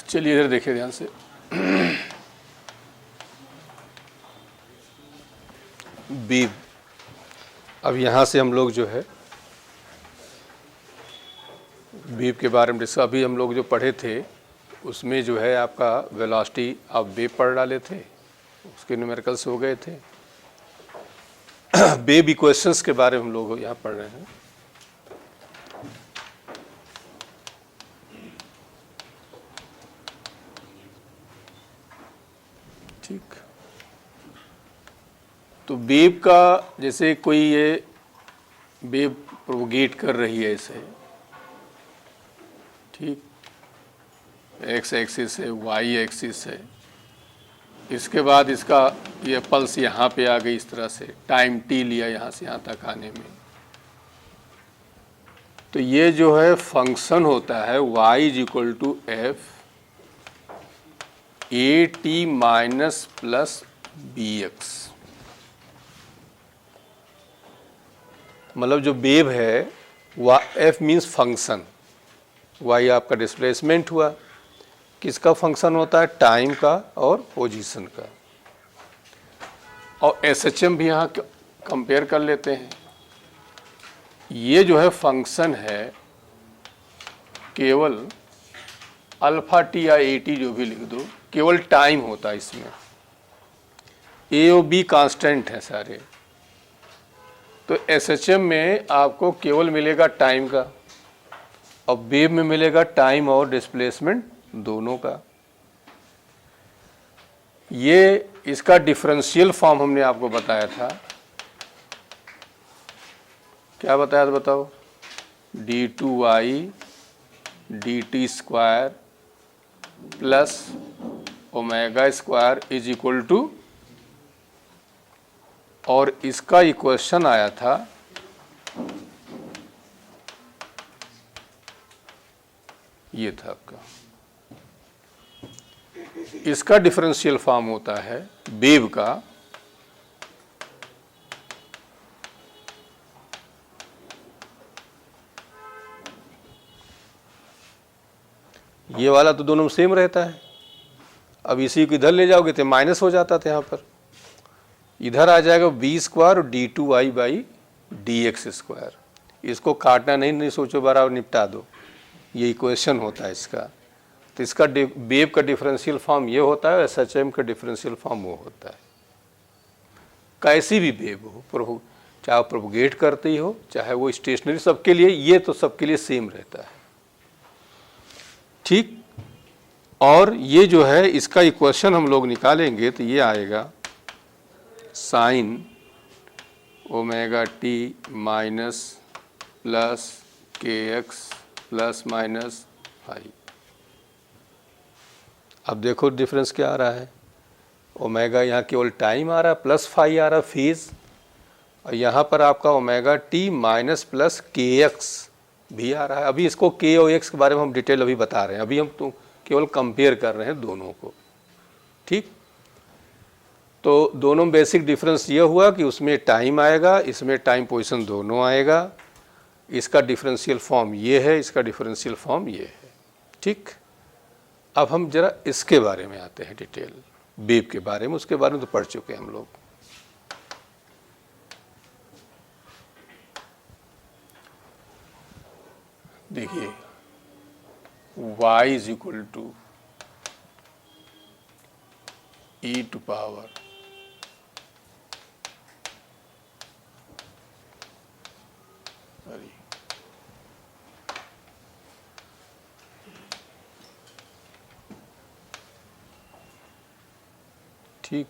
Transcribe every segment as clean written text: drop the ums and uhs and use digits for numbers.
चलिए इधर देखिए ध्यान से। बीब, अब यहाँ से हम लोग जो है बीब के बारे में अभी हम लोग जो पढ़े थे उसमें जो है आपका वेलोसिटी आप वेव पढ़ डाले थे, उसके न्यूमेरिकल्स हो गए थे। वेव इक्वेशंस के बारे में हम लोग यहाँ पढ़ रहे हैं। ठीक, तो वेव का जैसे कोई ये वेव प्रोपगेट कर रही है इसे, ठीक, एक्स एक्सिस है, वाई एक्सिस है, इसके बाद इसका ये पल्स यहाँ पे आ गई, इस तरह से टाइम टी लिया यहाँ से यहाँ तक आने में। तो ये जो है फंक्शन होता है y is equal to f a t minus plus b x. मतलब जो वेव है वह एफ मीन्स फंक्शन, y आपका डिस्प्लेसमेंट हुआ, किसका फंक्शन होता है, टाइम का और पोजीशन का। और एसएचएम भी यहाँ कंपेयर कर लेते हैं। ये जो है फंक्शन है केवल अल्फा टी या ए टी जो भी लिख दो, केवल टाइम होता है इसमें, ए और बी कांस्टेंट है सारे। तो एसएचएम में आपको केवल मिलेगा टाइम का, और वेव में मिलेगा टाइम और डिस्प्लेसमेंट दोनों का। ये इसका डिफरेंशियल फॉर्म हमने आपको बताया था, क्या बताया था बताओ, d two y d t square plus omega square is equal to, और इसका इक्वेशन आया था ये था आपका, इसका डिफरेंशियल फॉर्म होता है वेव का ये वाला तो दोनों सेम रहता है। अब इसी को इधर ले जाओगे तो माइनस हो जाता था, यहाँ पर इधर आ जाएगा बी स्क्वायर और d two y by d x square. इसको काटना नहीं सोचो, बराबर निपटा दो, ये इक्वेशन होता है इसका। तो इसका वेव का डिफरेंशियल फॉर्म ये होता है, एसएचएम का डिफरेंशियल फॉर्म वो होता है। कैसी भी वेव हो, चाहे प्रोपगेट करती हो चाहे वो स्टेशनरी, सबके लिए ये तो सबके लिए सेम रहता है, ठीक। और ये जो है इसका इक्वेशन हम लोग निकालेंगे तो ये आएगा sign omega t minus plus के एक्स प्लस माइनस फाई। अब देखो डिफरेंस क्या आ रहा है, ओमेगा यहाँ केवल टाइम आ रहा है, प्लस फाई आ रहा है फेज, और यहाँ पर आपका ओमेगा टी माइनस प्लस के एक्स भी आ रहा है। अभी इसको के और एक्स के बारे में हम डिटेल अभी बता रहे हैं, अभी हम तो केवल कंपेयर कर रहे हैं दोनों को, ठीक। तो दोनों बेसिक डिफरेंस ये हुआ कि उसमें टाइम आएगा, इसमें टाइम पोजीशन दोनों आएगा। इसका डिफरेंशियल फॉर्म ये है, इसका डिफरेंशियल फॉर्म ये है, ठीक। अब हम जरा इसके बारे में आते हैं डिटेल, वेव के बारे में, उसके बारे में तो पढ़ चुके हैं हम लोग। देखिए y is equal to e to power ठीक।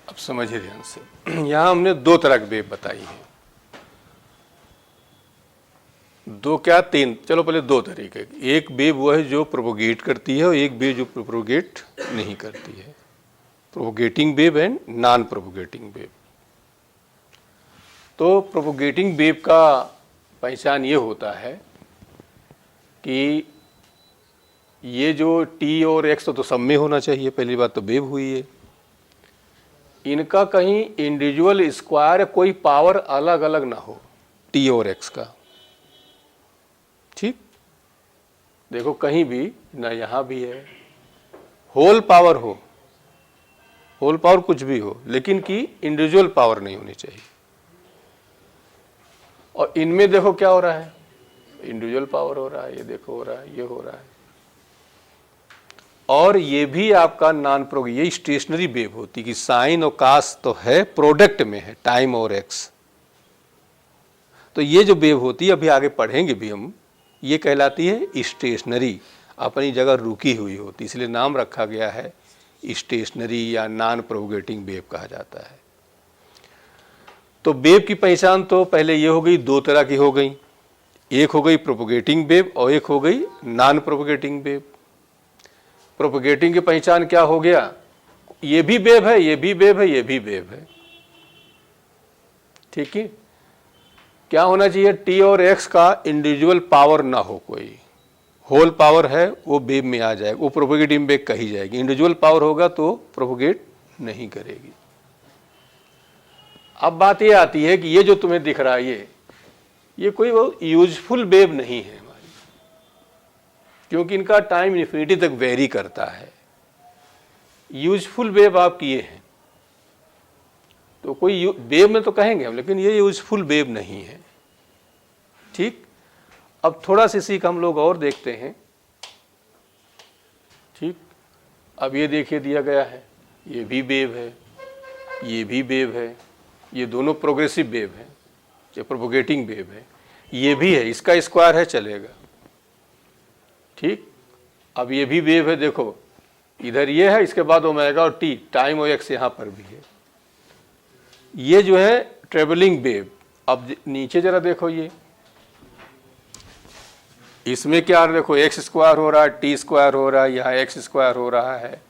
अब समझिए ध्यान से, यहाँ हमने दो तरह की वेव बताई है, दो क्या तीन, चलो पहले दो तरीके की। एक वेव वो है जो प्रोपोगेट करती है और एक वेव जो प्रोपोगेट नहीं करती है, propagating wave and non propagating wave. तो प्रोपोगेटिंग वेव का पहचान ये होता है कि ये जो टी और एक्स तो सब में होना चाहिए, पहली बात तो वेव हुई है। इनका कहीं इंडिविजुअल स्क्वायर कोई पावर अलग अलग ना हो टी और एक्स का, ठीक। देखो कहीं भी ना, यहाँ भी है होल पावर हो, होल पावर कुछ भी हो, लेकिन कि इंडिविजुअल पावर नहीं होनी चाहिए। और इनमें देखो क्या हो रहा है, इंडिविजुअल पावर हो रहा है, ये देखो हो रहा है, ये हो रहा है। और ये भी आपका नॉन प्रो, ये स्टेशनरी वेव होती कि साइन और कास तो है, प्रोडक्ट में है टाइम और एक्स। तो ये जो वेव होती है, अभी आगे पढ़ेंगे भी हम, ये कहलाती है स्टेशनरी, अपनी जगह रुकी हुई होती, इसलिए नाम रखा गया है स्टेशनरी या नॉन प्रोपोगेटिंग वेव कहा जाता है। तो वेव की पहचान तो पहले ये हो गई, दो तरह की हो गई, एक हो गई प्रोपोगेटिंग वेव और एक हो गई नॉन प्रोपोगेटिंग वेव। प्रोपोगेटिंग की पहचान क्या हो गया, ये भी वेव है, ये भी वेव है, ये भी वेव है, ठीक है। क्या होना चाहिए, टी और एक्स का इंडिविजुअल पावर ना हो, कोई होल पावर है वो वेव में आ जाएगा, वो प्रोपोगेटिंग वेव कही जाएगी। इंडिविजुअल पावर होगा तो प्रोपोगेट नहीं करेगी। अब बात ये आती है कि ये जो तुम्हें दिख रहा है ये कोई वो यूजफुल वेव नहीं है हमारी, क्योंकि इनका टाइम इन्फिनिटी तक वेरी करता है। यूजफुल वेव आप किए हैं तो कोई वेव में तो कहेंगे हम, लेकिन ये यूजफुल वेव नहीं है, ठीक। अब थोड़ा सा इसी का हम लोग और देखते हैं, ठीक। अब ये देखिए दिया गया है, ये भी वेव है, ये भी वेव है, ये दोनों प्रोग्रेसिव वेव है, ये प्रोपोगेटिंग वेव है, ये भी है, इसका स्क्वायर है चलेगा, ठीक। अब ये भी वेव है, देखो इधर ये है, इसके बाद ओमेगा और टी, टाइम और एक्स यहाँ पर भी है, ये जो है ट्रेवलिंग वेव। अब नीचे जरा देखो, ये इसमें क्या देखो, एक्स स्क्वायर हो रहा है, टी स्क्वायर हो रहा है, यहाँ एक्स स्क्वायर हो रहा है,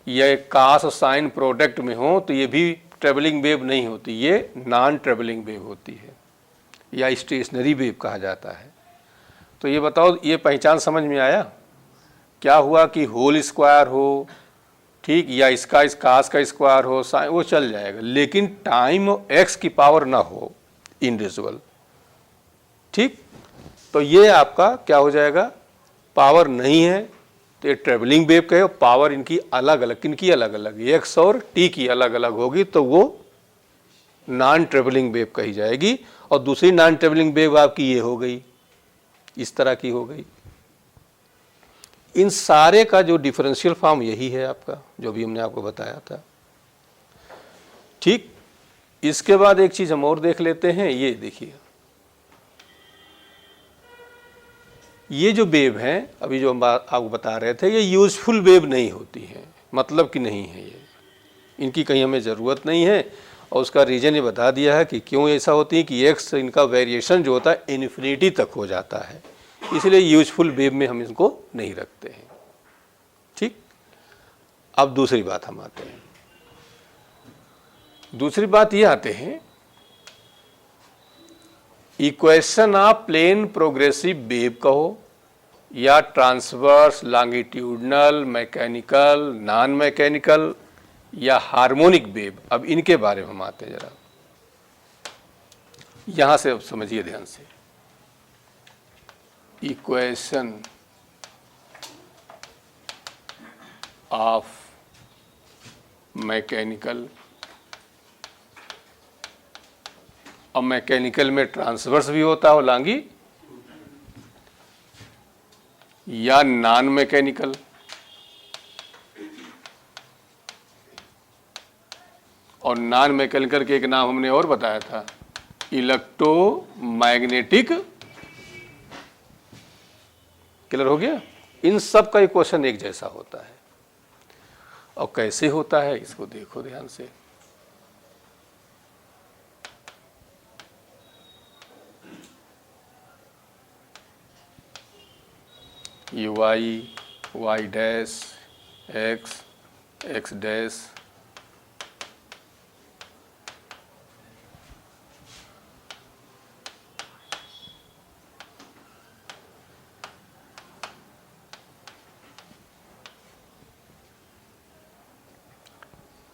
ये कास और साइन प्रोडक्ट में हो तो ये भी ट्रेवलिंग वेव नहीं होती, ये नॉन ट्रेवलिंग वेव होती है या स्टेशनरी वेव कहा जाता है। तो ये बताओ, ये पहचान समझ में आया, क्या हुआ कि होल स्क्वायर हो, ठीक, या इसका इस कास का स्क्वायर हो, साइन, वो चल जाएगा, लेकिन टाइम एक्स की पावर ना हो इंडिविजुअल, ठीक। तो ये आपका क्या हो जाएगा, पावर नहीं है तो ये ट्रेवलिंग वेव कहे, पावर इनकी अलग अलग, किनकी अलग अलग, एक्स और टी की अलग अलग होगी, तो वो नॉन ट्रेवलिंग वेव कही जाएगी। और दूसरी नॉन ट्रेवलिंग वेव आपकी ये हो गई, इस तरह की हो गई। इन सारे का जो डिफरेंशियल फॉर्म यही है आपका, जो भी हमने आपको बताया था, ठीक। इसके बाद एक चीज हम और देख लेते हैं, ये देखिए, ये जो वेव है अभी जो हम आपको बता रहे थे, ये यूजफुल वेव नहीं होती है, मतलब कि नहीं है, ये इनकी कहीं हमें ज़रूरत नहीं है। और उसका रीज़न ये बता दिया है कि क्यों ऐसा होती है कि एक्स इनका वेरिएशन जो होता है इन्फिनिटी तक हो जाता है, इसलिए यूजफुल वेव में हम इसको नहीं रखते हैं, ठीक। अब दूसरी बात हम आते हैं, दूसरी बात ये आते हैं, equation of plane progressive wave कहो या transverse, longitudinal, mechanical, non mechanical या हार्मोनिक वेव। अब इनके बारे में हम आते हैं, जरा यहां से अब समझिए ध्यान से। इक्वेशन ऑफ मैकेनिकल, अब मैकेनिकल में ट्रांसवर्स भी होता है लॉन्गी, या नॉन मैकेनिकल, और नॉन मैकेनिकल के एक नाम हमने और बताया था, इलेक्ट्रोमैग्नेटिक। क्लियर हो गया, इन सब का इक्वेशन एक जैसा होता है। और कैसे होता है इसको देखो ध्यान से। ये y, y dash, x, x dash,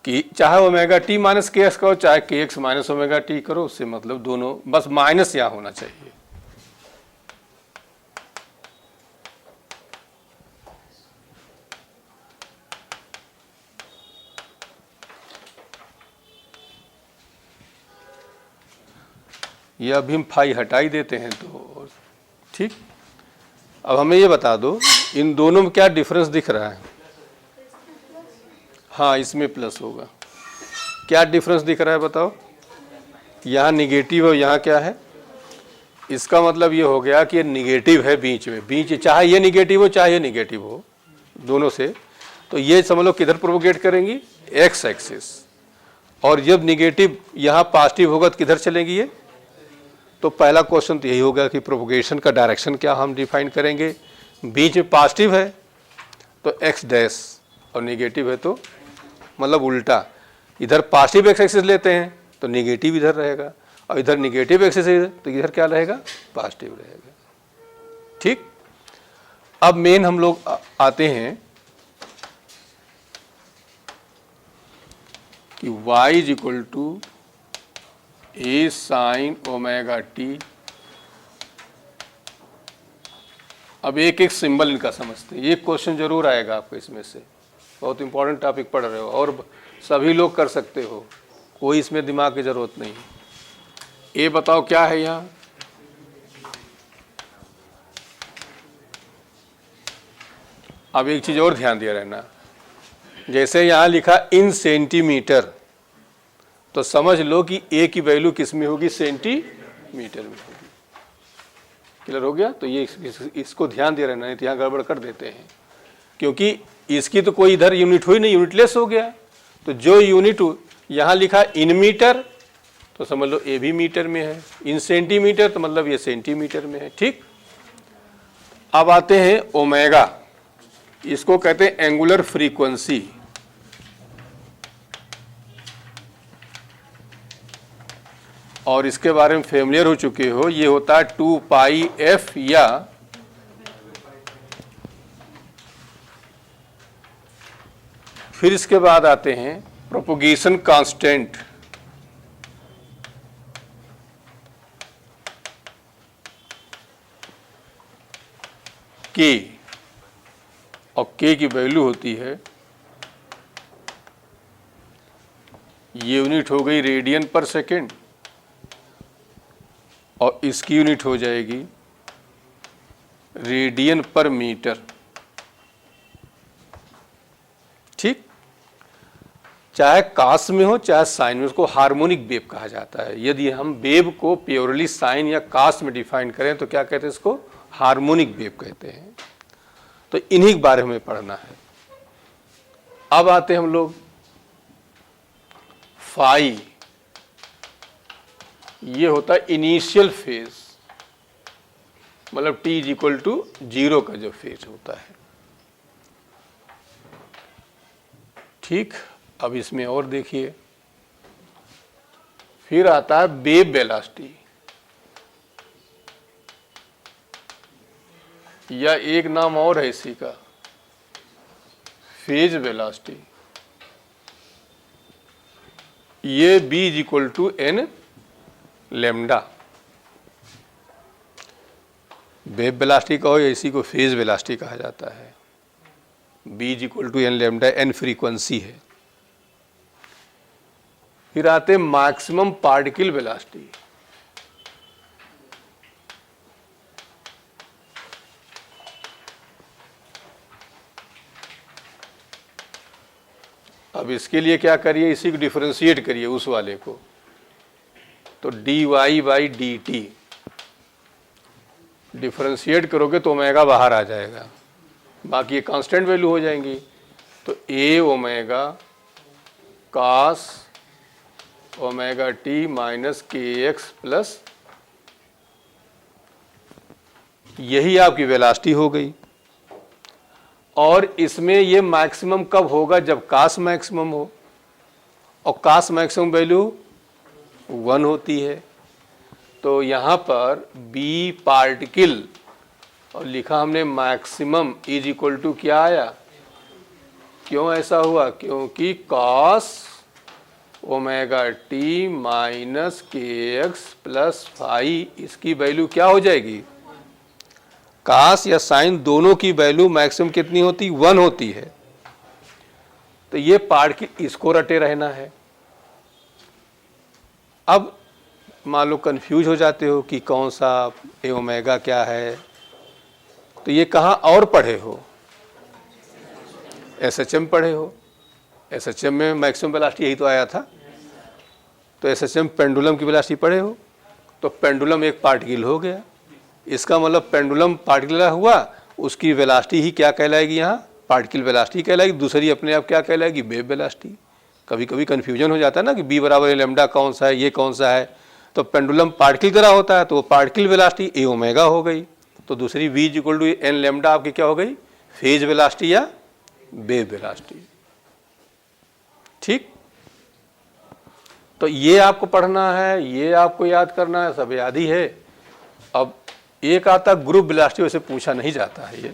कि चाहे omega t minus k x करो, चाहे के एक्स माइनस ओमेगा टी करो, उससे मतलब दोनों, बस माइनस यहाँ होना चाहिए। ये अभी हम फाई हटा ही देते हैं तो ठीक। अब हमें ये बता दो इन दोनों में क्या डिफरेंस दिख रहा है। हाँ, इसमें प्लस होगा। क्या डिफरेंस दिख रहा है बताओ। यहाँ निगेटिव और यहाँ क्या है। इसका मतलब ये हो गया कि ये निगेटिव है बीच में, बीच चाहे ये निगेटिव हो चाहे ये निगेटिव हो, दोनों से। तो ये समझ लो किधर प्रोपोगेट करेंगी, एक्स एक्सिस। और जब निगेटिव यहाँ पॉजिटिव होगा तो किधर चलेंगी ये। तो पहला क्वेश्चन तो यही होगा कि प्रोपोगेशन का डायरेक्शन क्या हम डिफाइन करेंगे। बीच में पॉजिटिव है तो एक्स डैश, और निगेटिव है तो मतलब उल्टा, इधर पॉजिटिव एक्स एक्सिस लेते हैं तो निगेटिव इधर रहेगा, और इधर निगेटिव एक्सिस है तो इधर क्या रहेगा, पॉजिटिव रहेगा। ठीक। अब मेन हम लोग आते हैं कि y is equal to a sine omega t. अब एक एक सिंबल इनका समझते हैं। ये क्वेश्चन जरूर आएगा आपको इसमें से, बहुत इंपॉर्टेंट टॉपिक पढ़ रहे हो और सभी लोग कर सकते हो, कोई इसमें दिमाग की जरूरत नहीं। ये बताओ क्या है यहाँ। अब एक चीज और ध्यान दिया रहना, जैसे यहाँ लिखा इन सेंटीमीटर, तो समझ लो कि ए की वैल्यू किस में होगी, सेंटीमीटर में होगी। क्लियर हो गया। तो ये इसको ध्यान दे रहना, नहीं तो यहाँ गड़बड़ कर देते हैं, क्योंकि इसकी तो कोई इधर यूनिट हुई नहीं, यूनिटलेस हो गया। तो जो यूनिट यहाँ लिखा इन मीटर, तो समझ लो ए भी मीटर में है। इन सेंटीमीटर तो मतलब ये सेंटीमीटर में है। ठीक। अब आते हैं ओमेगा, इसको कहते हैं एंगुलर फ्रीक्वेंसी। और इसके बारे में फेमिलियर हो चुके हो, ये होता है 2 पाई एफ, या फिर इसके बाद आते हैं प्रोपोगेशन कांस्टेंट। के, और के की वैल्यू होती है, ये यूनिट हो गई रेडियन पर सेकेंड, और इसकी यूनिट हो जाएगी रेडियन पर मीटर। ठीक। चाहे कास में हो चाहे साइन में, उसको हार्मोनिक वेव कहा जाता है। यदि हम वेव को प्योरली साइन या कास में डिफाइन करें तो क्या कहते हैं इसको, हार्मोनिक वेव कहते हैं। तो इन्हीं के बारे में पढ़ना है। अब आते हैं हम लोग फाई, ये होता है इनिशियल फेज, मतलब t इज इक्वल टू 0 का जो फेज होता है। ठीक। अब इसमें और देखिए, फिर आता है वेव वेलोसिटी, या एक नाम और है इसी का, फेज वेलोसिटी। ये b is equal to n lambda. Wave velocity कहो या इसी को फेज वेलोसिटी कहा जाता है। b is equal to n lambda, n frequency है। फिर आते हैं मैक्सिमम पार्टिकल वेलोसिटी। अब इसके लिए क्या करिए, इसी को डिफरेंशिएट करिए उस वाले को, तो dy by D T differentiate करोगे तो ओमेगा बाहर आ जाएगा, बाकी ये कांस्टेंट वैल्यू हो जाएंगी। तो A omega cos omega t minus k x plus, यही आपकी वेलोसिटी हो गई। और इसमें ये मैक्सिमम कब होगा, जब कास मैक्सिमम हो, और कास मैक्सिमम वैल्यू 1 होती है। तो यहाँ पर बी पार्टिकल और लिखा हमने मैक्सिमम इज इक्वल टू क्या आया। क्यों ऐसा हुआ, क्योंकि cos omega t minus k x plus five इसकी वैल्यू क्या हो जाएगी, कास या साइन दोनों की वैल्यू मैक्सिमम कितनी होती, 1 होती है। तो ये पार्टिकल इसको रटे रहना है। अब मान लो कंफ्यूज हो जाते हो कि कौन सा ए ओमेगा क्या है, तो ये कहाँ और पढ़े हो, एसएचएम पढ़े हो। एसएचएम में मैक्सिमम वेलोसिटी यही तो आया था। तो एसएचएम पेंडुलम की वेलोसिटी पढ़े हो। तो पेंडुलम एक पार्टिकल हो गया, इसका मतलब पेंडुलम पार्टिकल हुआ, उसकी वेलोसिटी ही क्या कहलाएगी, यहाँ पार्टिकल वेलोसिटी कहलाएगी। दूसरी अपने आप क्या कहलाएगी, वेव वेलोसिटी। कभी कभी कन्फ्यूजन हो जाता है ना कि बी बराबर लैम्डा कौन सा है, ये कौन सा है। तो पेंडुलम पार्टिकल की तरह होता है, तो वो पार्टिकल वेलोसिटी ए ओमेगा हो गई। तो दूसरी v equal to n lambda आपकी क्या हो गई, फेज वेलोसिटी या वेव वेलोसिटी। ठीक, तो ये आपको पढ़ना है, ये आपको याद करना है, सब याद ही है। अब एक आता ग्रुप वेलोसिटी, वैसे पूछा नहीं जाता है ये,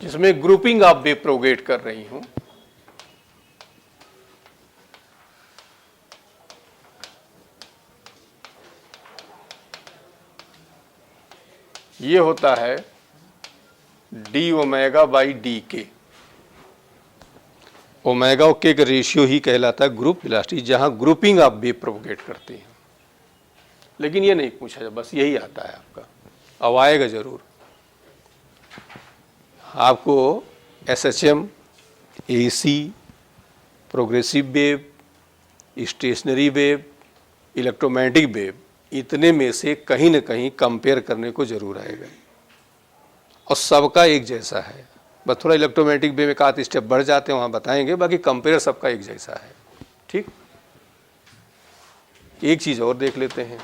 जिसमें ग्रुपिंग आप वेव प्रोगेट कर रही हूं। ये होता है डी ओमेगा बाई डी के। ओमेगा और के का रेशियो ही कहलाता है ग्रुप वेलोसिटी, जहां ग्रुपिंग आप वेव प्रोपगेट करते हैं। लेकिन ये नहीं पूछा जाए, बस यही आता है आपका। अब आएगा जरूर आपको SHM, AC, progressive wave, stationary wave, electromagnetic wave, इतने में से कहीं ना कहीं कंपेयर करने को जरूर आएगा। और सबका एक जैसा है, बस थोड़ा इलेक्ट्रोमैग्नेटिक वेव में एक आध स्टेप बढ़ जाते हैं, वहाँ बताएंगे, बाकी कंपेयर सबका एक जैसा है। ठीक, एक चीज़ और देख लेते हैं।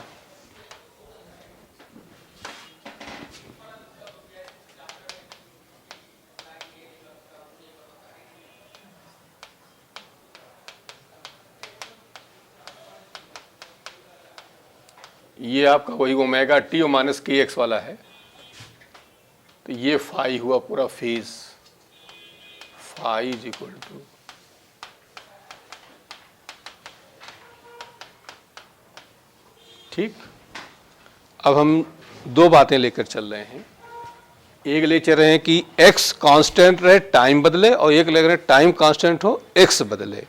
ये आपका वही ओमेगा टी और माइनस के एक्स वाला है। तो ये फाई हुआ पूरा phase, phi is equal to ठीक। अब हम दो बातें लेकर चल रहे हैं। एक ले चल रहे हैं कि x कांस्टेंट रहे, टाइम बदले, और एक ले रहे हैं टाइम कांस्टेंट हो, x बदले।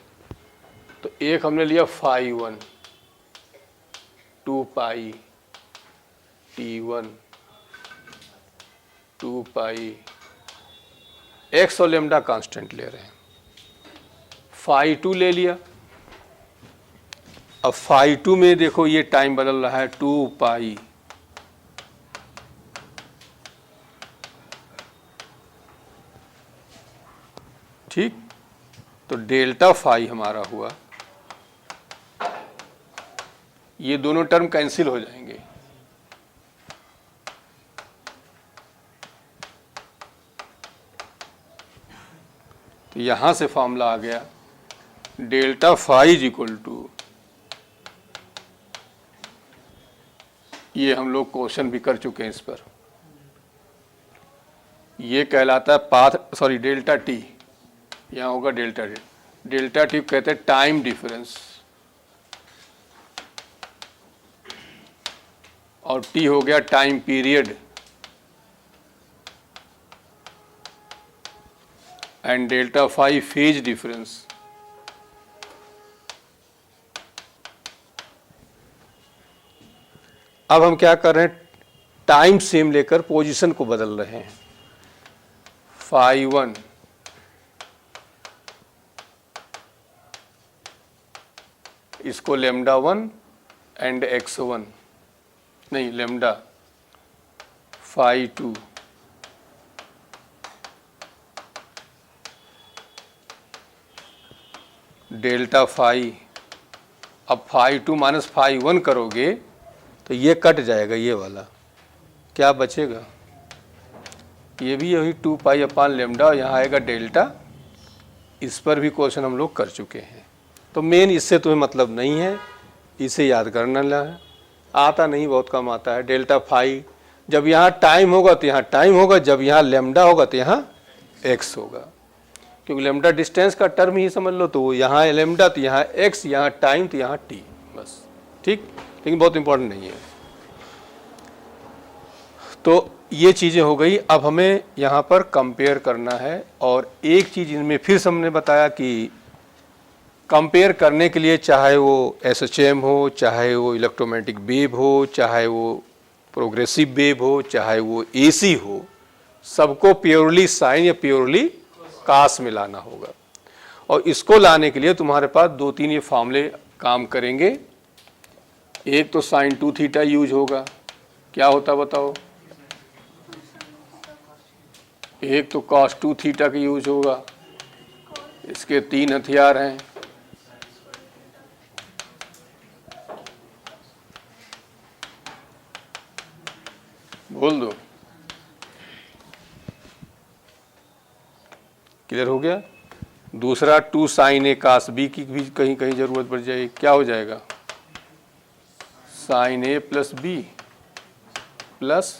तो एक हमने लिया फाई 1 2 पाई T1 2 पाई, x और लेमडा कांस्टेंट ले रहे हैं। फाई 2 ले लिया। अब फाई 2 में देखो ये टाइम बदल रहा है 2 पाई, ठीक। तो डेल्टा फाई हमारा हुआ, ये दोनों टर्म कैंसिल हो जाएंगे। तो यहां से फॉर्मूला आ गया delta phi is equal to, ये हम लोग क्वेश्चन भी कर चुके हैं इस पर। ये कहलाता है पाथ, सॉरी डेल्टा टी, यहाँ होगा डेल्टा टी। डेल्टा टी कहते हैं टाइम डिफरेंस, और टी हो गया time period, and delta phi phase difference. अब हम क्या कर रहे हैं, टाइम सेम लेकर पोजीशन को बदल रहे हैं। फाई 1 इसको लेमडा 1 एंड x1, नहीं लेमडा फाई 2 डेल्टा फाई। अब फाई 2 माइनस फाई 1 करोगे तो ये कट जाएगा, ये वाला क्या बचेगा, ये भी यही 2 पाई अपान लेमडा, यहाँ आएगा डेल्टा। इस पर भी क्वेश्चन हम लोग कर चुके हैं। तो मेन इससे तुम्हें मतलब नहीं है, इसे याद करना है। आता नहीं, बहुत कम आता है। डेल्टा फाई, जब यहाँ टाइम होगा तो यहाँ टाइम होगा, जब यहाँ लेमडा होगा तो यहाँ एक्स होगा, क्योंकि लेमडा डिस्टेंस का टर्म ही समझ लो। तो यहाँ लेमडा तो यहाँ एक्स, यहाँ टाइम तो यहाँ टी, बस। ठीक, लेकिन बहुत इंपॉर्टेंट नहीं है। तो ये चीज़ें हो गई। अब हमें यहाँ पर कंपेयर करना है, और एक चीज़ इनमें फिर से हमने बताया कि कंपेयर करने के लिए चाहे वो एसएचएम हो, चाहे वो इलेक्ट्रोमैग्नेटिक वेव हो, चाहे वो प्रोग्रेसिव वेव हो, चाहे वो एसी हो, सबको प्योरली साइन या प्योरली कास में लाना होगा। और इसको लाने के लिए तुम्हारे पास 2-3 ये फार्मूले काम करेंगे। एक तो साइन 2 थीटा यूज होगा, क्या होता बताओ। एक तो कॉस 2 थीटा का यूज होगा। इसके 3 हथियार हैं। बोल दो, क्लियर हो गया। दूसरा 2 साइन ए कास बी की भी कहीं कहीं जरूरत पड़ जाएगी। क्या हो जाएगा, साइन ए प्लस बी प्लस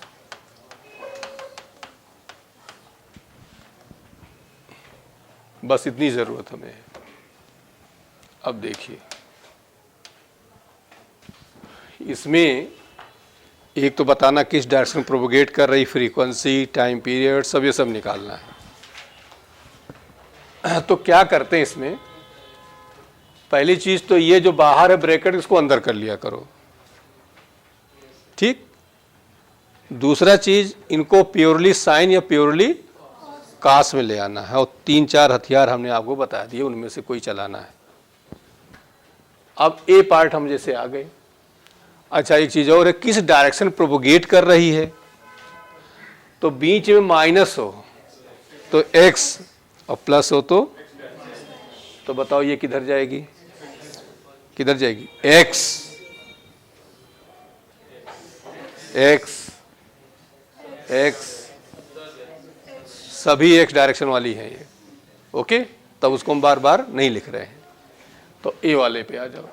बस इतनी जरूरत हमें है। अब देखिए, इसमें एक तो बताना किस डायरेक्शन में प्रोपोगेट कर रही, फ्रीक्वेंसी, टाइम पीरियड, सब ये सब निकालना है। तो क्या करते हैं इसमें, पहली चीज तो ये जो बाहर है ब्रैकेट, इसको अंदर कर लिया करो। ठीक, दूसरा चीज, इनको प्योरली साइन या प्योरली कास में ले आना है, और 3-4 हथियार हमने आपको बता दिए, उनमें से कोई चलाना है। अब ए पार्ट हम जैसे आ गए। अच्छा, एक चीज और है, किस डायरेक्शन प्रोपोगेट कर रही है। तो बीच में माइनस हो तो एक्स, और प्लस हो तो बताओ ये किधर जाएगी, किधर जाएगी, एक्स, एक्स, एक्स, सभी एक्स डायरेक्शन वाली है ये। ओके, तब उसको हम बार बार नहीं लिख रहे हैं। तो ए वाले पे आ जाओ।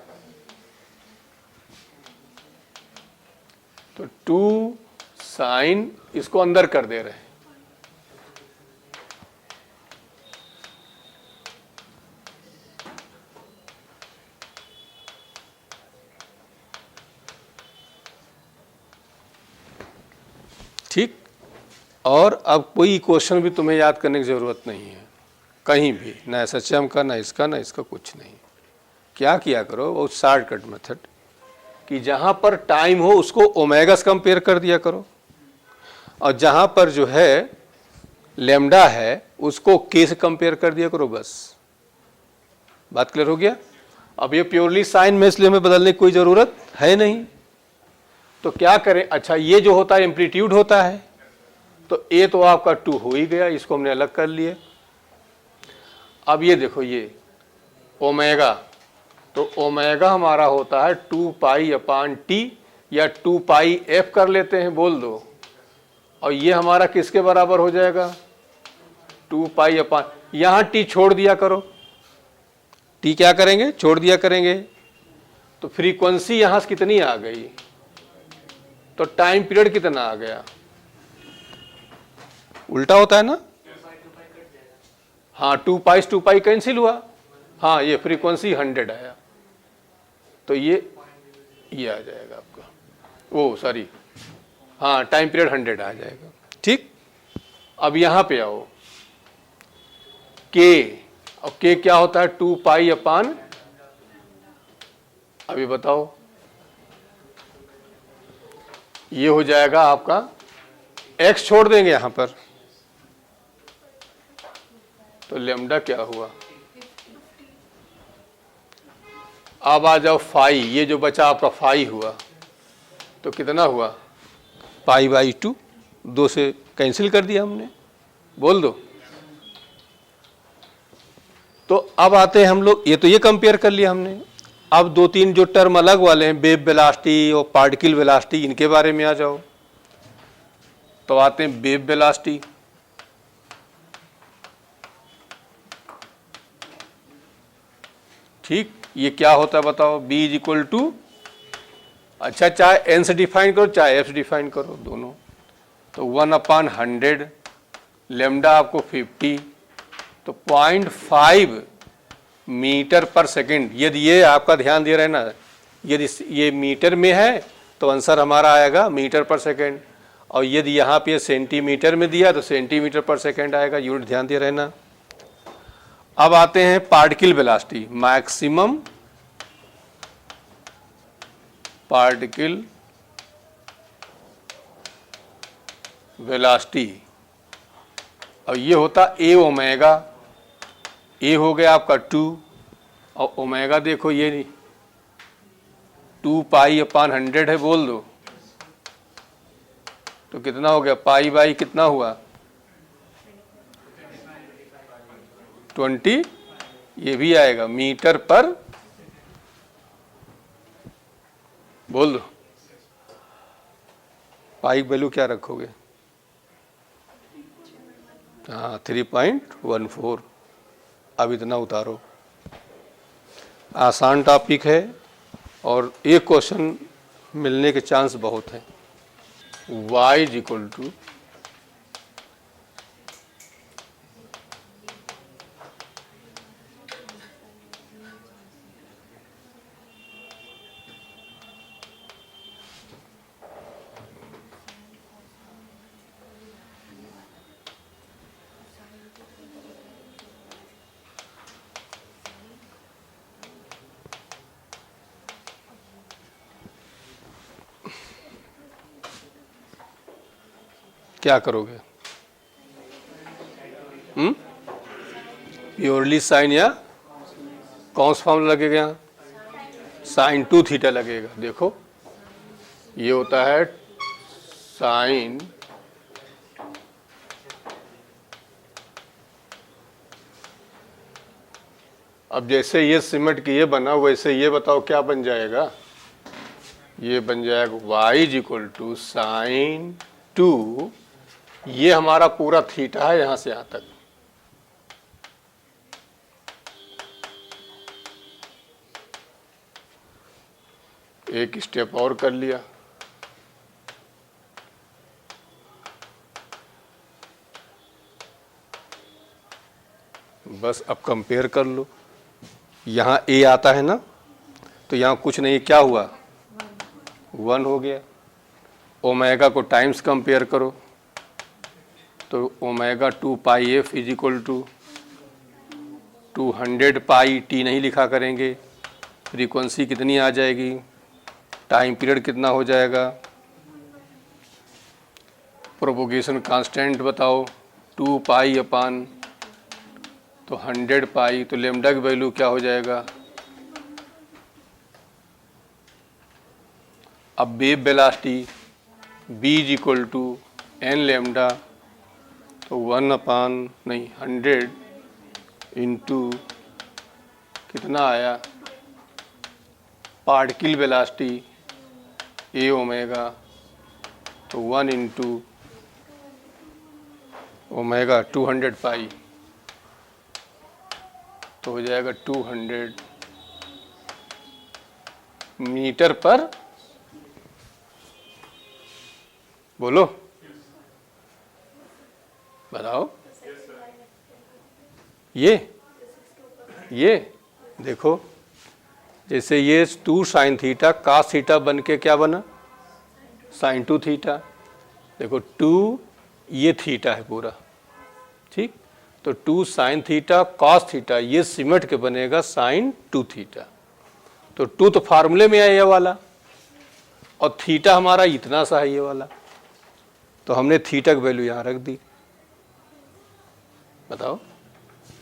तो 2 साइन, इसको अंदर कर दे रहे हैं। ठीक, और अब कोई क्वेश्चन भी तुम्हें याद करने की जरूरत नहीं है कहीं भी, ना एसएचएम का, ना इसका, ना इसका, कुछ नहीं। क्या किया करो, वो शॉर्टकट मेथड, कि जहां पर टाइम हो उसको ओमेगा से कंपेयर कर दिया करो, और जहां पर जो है लेमडा है उसको के से कंपेयर कर दिया करो, बस। बात क्लियर हो गया। अब ये प्योरली साइन में, इसलिए हमें बदलने की कोई जरूरत है नहीं। तो क्या करें, अच्छा ये जो होता है एम्पलीट्यूड होता है, तो ए तो आपका 2 हो ही गया, इसको हमने अलग कर लिए। अब ये देखो, ये ओमेगा, तो ओमेगा हमारा होता है 2 पाई अपान टी, या 2 पाई एफ कर लेते हैं, बोल दो। और ये हमारा किसके बराबर हो जाएगा, 2 पाई अपान, यहां टी छोड़ दिया करो। टी क्या करेंगे, छोड़ दिया करेंगे। तो फ्रीक्वेंसी यहां से कितनी आ गई, तो टाइम पीरियड कितना आ गया, उल्टा होता है ना। हाँ, 2 पाई कैंसिल हुआ। हाँ, ये फ्रीक्वेंसी 100 आया, तो ये आ जाएगा आपका, वो सॉरी, हाँ, टाइम पीरियड 100 आ जाएगा। ठीक, अब यहां पे आओ, के, और के क्या होता है, 2 पाई अपान, अभी बताओ, ये हो जाएगा आपका, एक्स छोड़ देंगे यहां पर, तो लेमडा क्या हुआ। अब आ जाओ फाई, ये जो बचा आपका फाई हुआ, तो कितना हुआ, पाई/2, 2 से कैंसिल कर दिया हमने, बोल दो। तो अब आते हैं हम लोग, ये तो ये कंपेयर कर लिया हमने। अब 2-3 जो टर्म अलग वाले हैं, वेव वेलोसिटी और पार्टिकल वेलोसिटी, इनके बारे में आ जाओ। तो आते हैं वेव वेलोसिटी। ठीक, ये क्या होता है बताओ, b इज इक्वल टू, अच्छा चाहे n से डिफाइन करो चाहे f से डिफाइन करो दोनों, तो 1/100, लेमडा आपको 50, तो 0.5 मीटर पर सेकंड। यदि ये आपका ध्यान दे रहे हैं ना, यदि ये मीटर में है तो आंसर हमारा आएगा मीटर पर सेकंड, और यदि यहाँ पे सेंटीमीटर में दिया तो सेंटीमीटर पर सेकंड आएगा। यूनिट ध्यान दे रहे ना। अब आते हैं particle velocity, maximum particle velocity, और ये होता ए ओमेगा, ए हो गया आपका 2 और ओमेगा देखो ये 2π/100 है, बोल दो तो कितना हो गया, पाई बाई कितना हुआ 20, ये भी आएगा मीटर पर, बोल दो पाई वैल्यू क्या रखोगे, हाँ 3.14। अब इतना उतारो, आसान टॉपिक है और एक क्वेश्चन मिलने के चांस बहुत हैं। y इज इक्वल टू क्या करोगे, प्योरली साइन या कौन सा फॉर्मूला लगेगा, यहाँ साइन 2 थीटा लगेगा। देखो ये होता है साइन अब जैसे ये सिमट की ये बना वैसे ये बताओ क्या बन जाएगा, ये बन जाएगा y is equal to sine 2, ये हमारा पूरा थीटा है यहां से यहां तक, एक स्टेप और कर लिया, बस अब कंपेयर कर लो। यहाँ a आता है ना, तो यहाँ कुछ नहीं, क्या हुआ 1 हो गया। ओमेगा को टाइम्स कंपेयर करो तो omega 2πf is equal to 200πt नहीं लिखा करेंगे, फ्रीक्वेंसी कितनी आ जाएगी, टाइम पीरियड कितना हो जाएगा, प्रोपोगेशन कांस्टेंट बताओ 2π/, तो 100π, तो लेमडा की वैल्यू क्या हो जाएगा। अब wave velocity b is equal to n lambda, तो 1/100 इंटू कितना आया, पार्टिकल वेलोसिटी a ओमेगा, तो 1 इंटू ओमेगा 200π, तो हो जाएगा 200 मीटर पर, बोलो बताओ। ये देखो जैसे ये 2 साइन थीटा कास थीटा बन के क्या बना साइन 2 थीटा, देखो 2 ये थीटा है पूरा, ठीक, तो 2 साइन थीटा कॉस थीटा ये सिमट के बनेगा साइन 2 थीटा, तो 2 तो फार्मूले में है ये वाला, और थीटा हमारा इतना सा है ये वाला, तो हमने थीटा की वैल्यू यहाँ रख दी। बताओ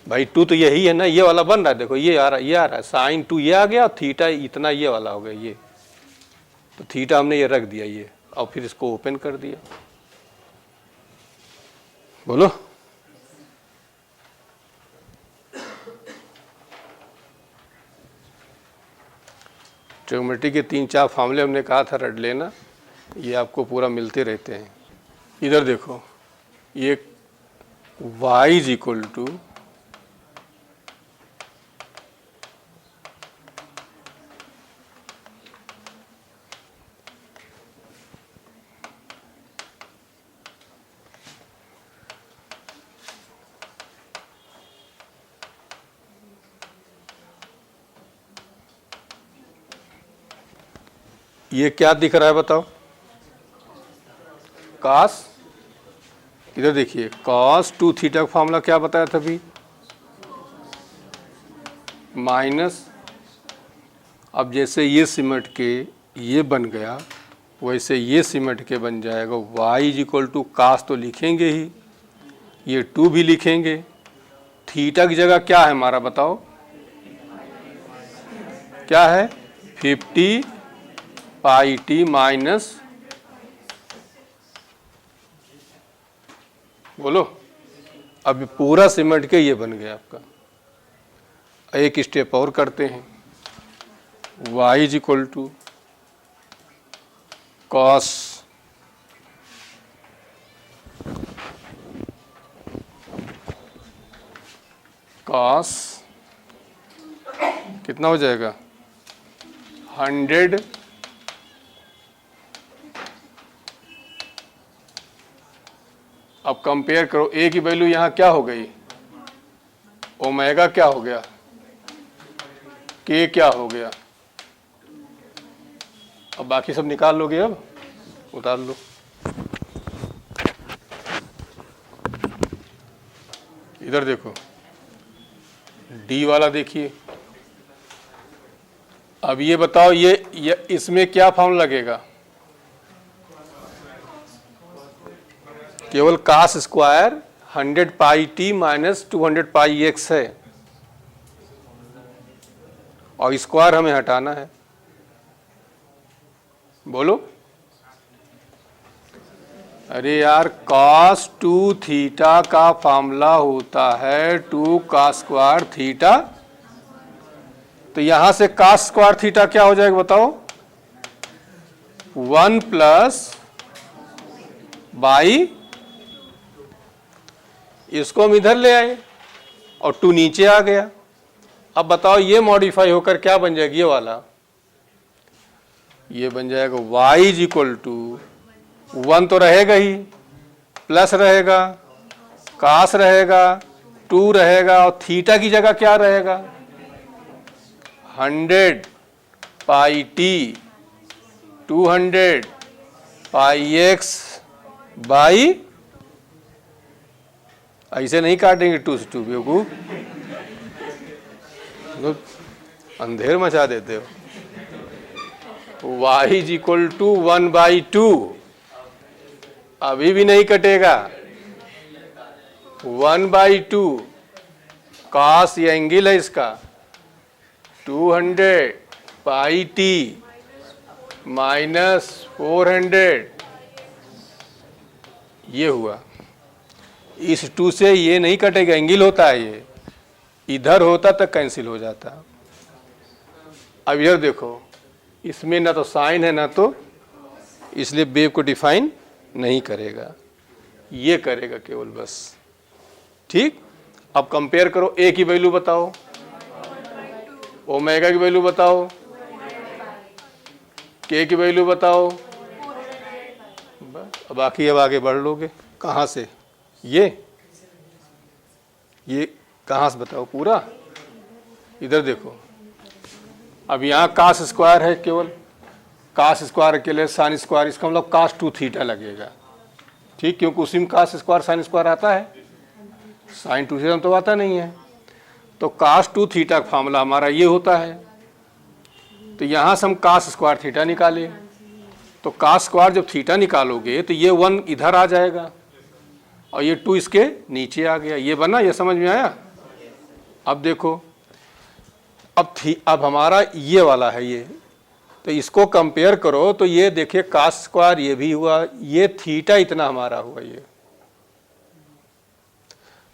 भाई 2 तो यही है ना, ये वाला बन रहा है, देखो ये आ रहा है साइन 2 ये आ गया, और थीटा इतना ये वाला हो गया ये, तो थीटा हमने ये रख दिया ये, और फिर इसको ओपन कर दिया। बोलो ट्रिग्नोमेट्री के 3-4 फार्मूले हमने कहा था रट लेना, ये आपको पूरा मिलते रहते हैं। इधर देखो ये y इज इक्वल टू ये क्या दिख रहा है बताओ? कॉस, इधर देखिए कॉस 2 थीटा का फॉर्मूला क्या बताया था अभी? माइनस, अब जैसे ये सिमट के ये बन गया वैसे ये सिमट के बन जाएगा y is equal two cos, तो लिखेंगे ही, ये 2 भी लिखेंगे। थीटा की जगह क्या है हमारा बताओ? क्या है? 50 पाई टी माइनस, बोलो। अब पूरा सिमट के ये बन गया आपका। एक स्टेप और करते हैं, y is equal to cos कितना हो जाएगा? 100 अब कंपेयर करो, ए की वैल्यू यहाँ क्या हो गई? ओमेगा क्या हो गया? के क्या हो गया? अब बाकी सब निकाल लोगे, अब उतार लो। इधर देखो डी वाला देखिए। अब ये बताओ ये इसमें क्या फॉर्मूला लगेगा? केवल कास स्क्वायर 100 पाई टी माइनस 200 पाई एक्स है, और स्क्वायर हमें हटाना है। बोलो। अरे यार कॉस 2 थीटा का फॉर्मूला होता है 2 कॉस स्क्वायर थीटा, तो यहां से कॉस स्क्वायर थीटा क्या हो जाएगा बताओ? 1 प्लस बाई, इसको हम इधर ले आए और 2 नीचे आ गया। अब बताओ ये मॉडिफाई होकर क्या बन जाएगा? ये वाला ये बन जाएगा y इज इक्वल टू 1 तो रहेगा ही, प्लस रहेगा, कास रहेगा, 2 रहेगा, और थीटा की जगह क्या रहेगा? 100 pi T 200 pi x by, ऐसे नहीं काटेंगे 2 से 2 बेवकूफ, अंधेर मचा देते हो। y इज इक्वल टू 1/2, अभी भी नहीं कटेगा। 1/2 कॉस, ये एंगल है इसका, 200 पाई टी माइनस 400, ये हुआ। इस 2 से ये नहीं कटेगा, एंगल होता है ये, इधर होता तो कैंसिल हो जाता। अब इधर देखो, इसमें ना तो साइन है ना तो, इसलिए वेव को डिफाइन नहीं करेगा, ये करेगा केवल बस। ठीक, अब कंपेयर करो, ए की वैल्यू बताओ, ओमेगा की वैल्यू बताओ, के की वैल्यू बताओ, बस। अब बाकी अब आगे बढ़ लोगे कहाँ से? ये कहाँ से बताओ पूरा? इधर देखो, अब यहाँ कास स्क्वायर है, केवल कास स्क्वायर के लिए साइन स्क्वायर, इसका मतलब कास 2 थीटा लगेगा। ठीक, क्योंकि उसी में कास स्क्वायर साइन स्क्वायर आता है, साइन 2 थीटा तो आता नहीं है। तो कास 2 थीटा का फार्मूला हमारा ये होता है, तो यहाँ से हम कास स्क्वायर थीटा निकाले, तो कास स्क्वायर जब थीटा निकालोगे तो ये 1 इधर आ जाएगा और ये 2 इसके नीचे आ गया, ये बना, ये समझ में आया? अब देखो, अब हमारा ये वाला है ये, तो इसको कंपेयर करो तो ये देखिए कास स्क्वायर ये भी हुआ, ये थीटा इतना हमारा हुआ ये,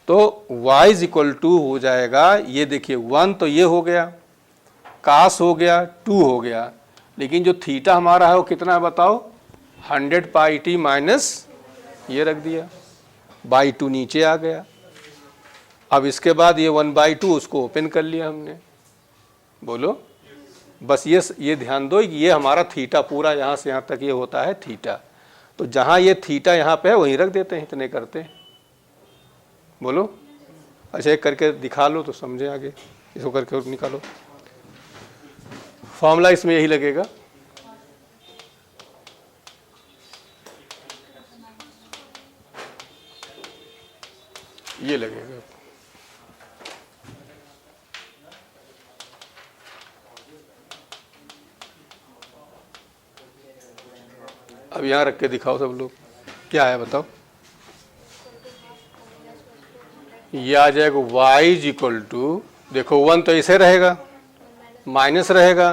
तो y इज इक्वल टू हो जाएगा, ये देखिए 1 तो ये हो गया, कास हो गया, 2 हो गया, लेकिन जो थीटा हमारा है वो कितना है बताओ? 100 पाई टी माइनस, ये रख दिया, बाई 2 नीचे आ गया। अब इसके बाद ये 1/2 उसको ओपन कर लिया हमने। बोलो, बस ये ध्यान दो कि ये हमारा थीटा पूरा यहाँ से यहाँ तक ये होता है थीटा, तो जहाँ ये थीटा यहाँ पे है वहीं रख देते हैं, इतने करते हैं। बोलो, अच्छा एक करके दिखा लो तो समझे आगे, इसको करके और निकालो। फॉर्मूला इसमें यही लगेगा, अब यहाँ रख के दिखाओ सब लोग, क्या है बताओ। ये आ जाएगा y इज इक्वल टू, देखो 1 तो ऐसे रहेगा, माइनस रहेगा,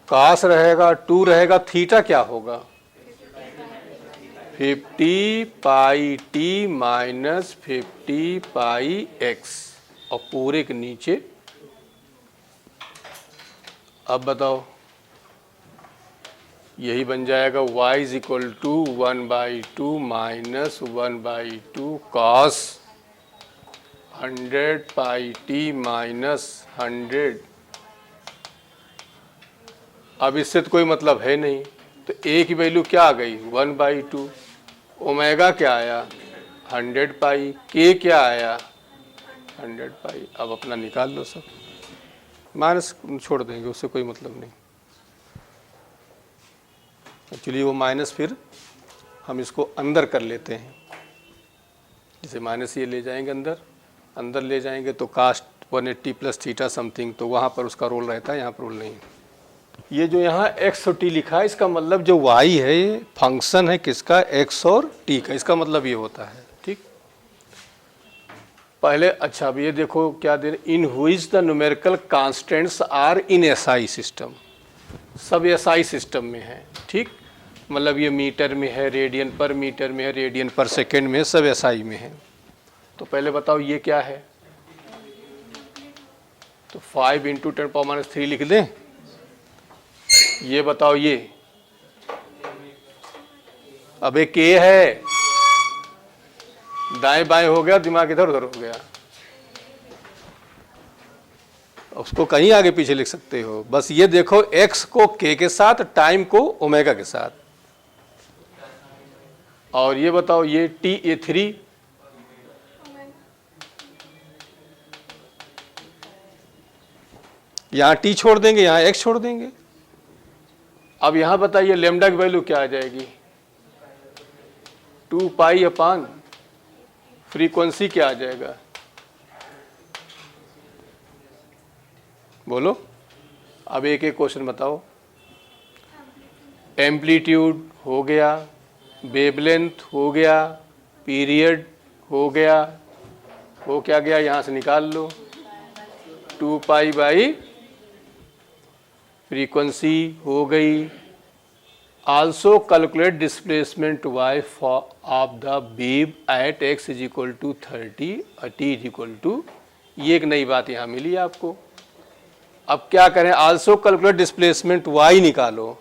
कास रहेगा, 2 रहेगा, थीटा क्या होगा 50 पाई टी माइनस 50 पाई एक्स, और पूरे के नीचे। अब बताओ, यही बन जाएगा y is equal to 1/2 minus 1/2 cos 100 pi t minus 100। अब इससे तो कोई मतलब है नहीं, तो a की वैल्यू क्या आ गई 1/2, ओमेगा क्या आया 100 पाई, k क्या आया 100 पाई। अब अपना निकाल लो सब, माइनस छोड़ देंगे, उससे कोई मतलब नहीं। एक्चुअली वो माइनस फिर हम इसको अंदर कर लेते हैं, जैसे माइनस ये ले जाएंगे अंदर ले जाएंगे तो कास्ट 180 प्लस थीटा समथिंग, तो वहाँ पर उसका रोल रहता है, यहाँ पर रोल नहीं। ये जो यहाँ x और t लिखा है, इसका मतलब जो y है ये फंक्शन है किसका, x और t का, इसका मतलब ये होता है। ठीक, पहले अच्छा अब ये देखो क्या दे, in which the numerical constants are in SI system, सब एसआई सिस्टम में है। ठीक, मतलब ये मीटर में है, रेडियन पर मीटर में है, रेडियन पर सेकेंड में है, सब एसआई में है। तो पहले बताओ ये क्या है, तो 5 × 10⁻³ लिख दें। ये बताओ ये, अब एक k है, दाएं बाएं हो गया, दिमाग इधर उधर हो गया, उसको कहीं आगे पीछे लिख सकते हो। बस ये देखो x को k के साथ, टाइम को ओमेगा के साथ, और ये बताओ ये t, ये 3, यहाँ t छोड़ देंगे, यहाँ x छोड़ देंगे। अब यहाँ बताइए लेमडा की वैल्यू क्या आ जाएगी 2 पाई अपान फ्रीक्वेंसी क्या आ जाएगा, बोलो। अब एक एक क्वेश्चन बताओ। एम्पलीट्यूड हो गया, वेवलेंथ हो गया, पीरियड हो गया, वो क्या गया यहाँ से निकाल लो 2 पाई बाई फ्रीक्वेंसी हो गई। Also calculate displacement y of the beam at x is equal to 30 और t इज इक्वल टू, ये एक नई बात यहाँ मिली आपको। अब क्या करें, आल्सो कैलकुलेट डिस्प्लेसमेंट y निकालो।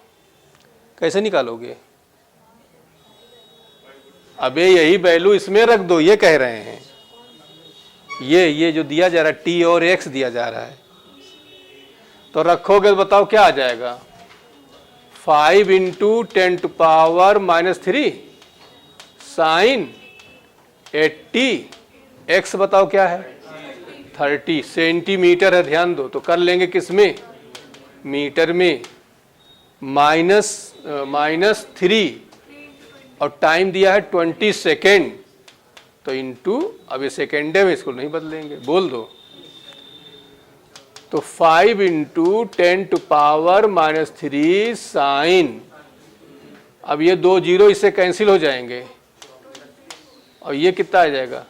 कैसे निकालोगे, अबे यही वैल्यू इसमें रख दो, ये कह रहे हैं। ये जो दिया जा रहा है t और x दिया जा रहा है, तो रखोगे तो बताओ क्या आ जाएगा 5 × 10⁻³ साइन 80, x बताओ क्या है 30 सेंटीमीटर है, ध्यान दो, तो कर लेंगे किस में, मीटर में, -3 और टाइम दिया है 20 सेकेंड, तो इनटू, अब ये सेकेंड में इसको नहीं बदलेंगे, बोल दो। तो 5 × 10⁻³ साइन, अब ये 2 जीरो इससे कैंसिल हो जाएंगे, और ये कितना आ जाएगा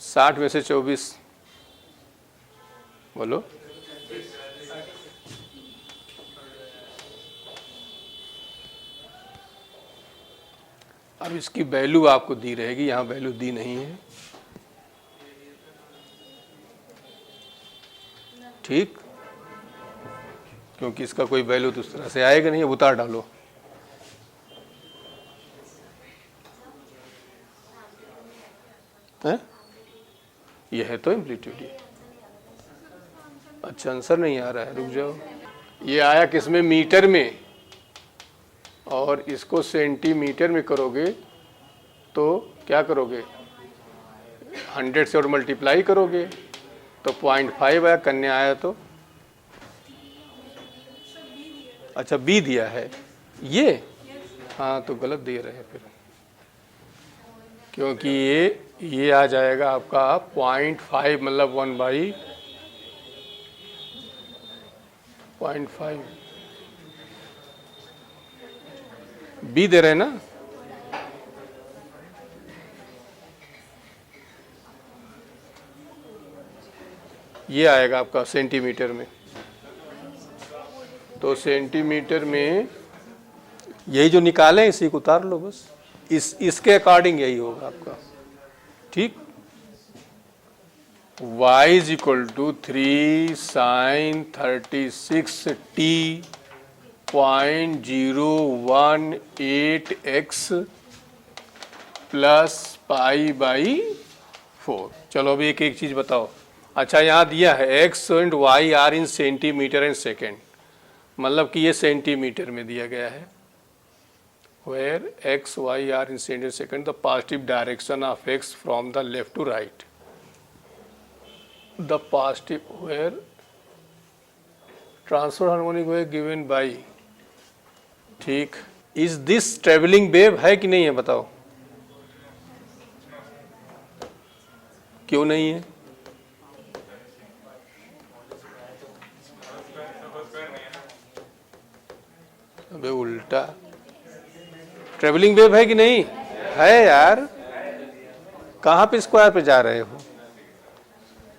60 में से 24, बोलो। अब इसकी वैल्यू आपको दी रहेगी, यहाँ वैल्यू दी नहीं है। ठीक, क्योंकि इसका कोई वैल्यू तो उस तरह से आएगा नहीं, अब उतार डालो। है यह है तो एम्पलीट्यूड, ये अच्छा आंसर नहीं आ रहा है, रुक जाओ। ये आया किसमें, मीटर में, और इसको सेंटीमीटर में करोगे तो क्या करोगे 100 से और मल्टीप्लाई करोगे तो 0.5 आया, कन्या आया तो अच्छा बी दिया है ये, हाँ तो गलत दे रहे हैं फिर, क्योंकि ये आ जाएगा आपका 0.5 मतलब 1/, 0.5 बी दे रहे हैं ना, ये आएगा आपका सेंटीमीटर में। तो सेंटीमीटर में यही जो निकालें इसी को उतार लो बस, इसके अकॉर्डिंग यही होगा आपका, ठीक। y is equal to 3 sin 36t 0.018x plus pi by 4। चलो अभी एक एक चीज बताओ। अच्छा यहाँ दिया है x and y are in centimetre and second, मतलब कि ये सेंटीमीटर में दिया गया है। where x y are in centimeter second, the positive direction of x from the left to right, the positive where transfer harmonic wave given by, ठीक। is this traveling wave है कि नहीं है बताओ, क्यों नहीं है? अबे उल्टा, ट्रेवलिंग वेव है कि नहीं है यार, कहाँ पे स्क्वायर पे जा रहे हो?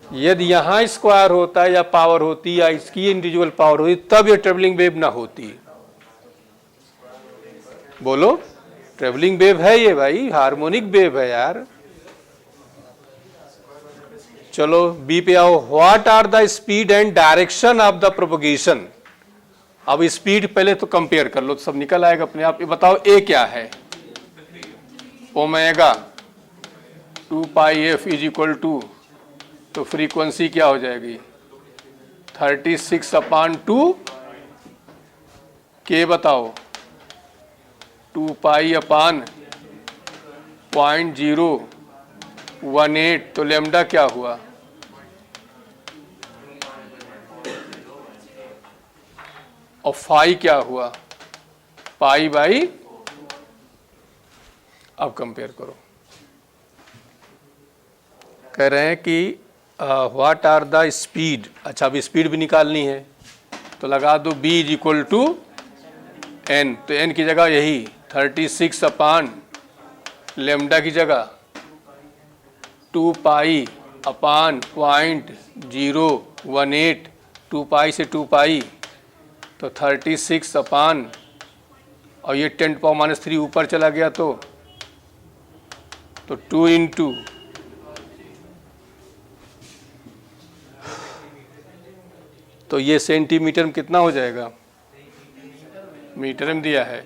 यदि यहाँ स्क्वायर होता या पावर होती या इसकी इंडिविजुअल पावर होती तब ये ट्रेवलिंग वेव ना होती। बोलो, ट्रेवलिंग वेव है ये भाई, हार्मोनिक वेव है यार। चलो बी पे आओ। What are the speed and direction of the propagation. अब स्पीड पहले तो कंपेयर कर लो तो सब निकल आएगा अपने आप। ये बताओ ए क्या है, omega 2 pi f is equal to, तो फ्रीक्वेंसी क्या हो जाएगी 36/2 के बताओ 2 पाई अपान 0.018, तो लेमडा क्या हुआ, और फाई क्या हुआ पाई बाई। अब कंपेयर करो, कह रहे हैं कि व्हाट आर द स्पीड। अच्छा अब स्पीड भी निकालनी है तो लगा दो b is equal to n, तो n की जगह यही 36 अपान लेमडा की जगह 2 पाई अपान 0.018, 2 पाई से 2 पाई तो 36 अपान, और ये 10⁻³ ऊपर चला गया तो 2 इंटू तो ये सेंटीमीटर में कितना हो जाएगा, मीटर में दिया है,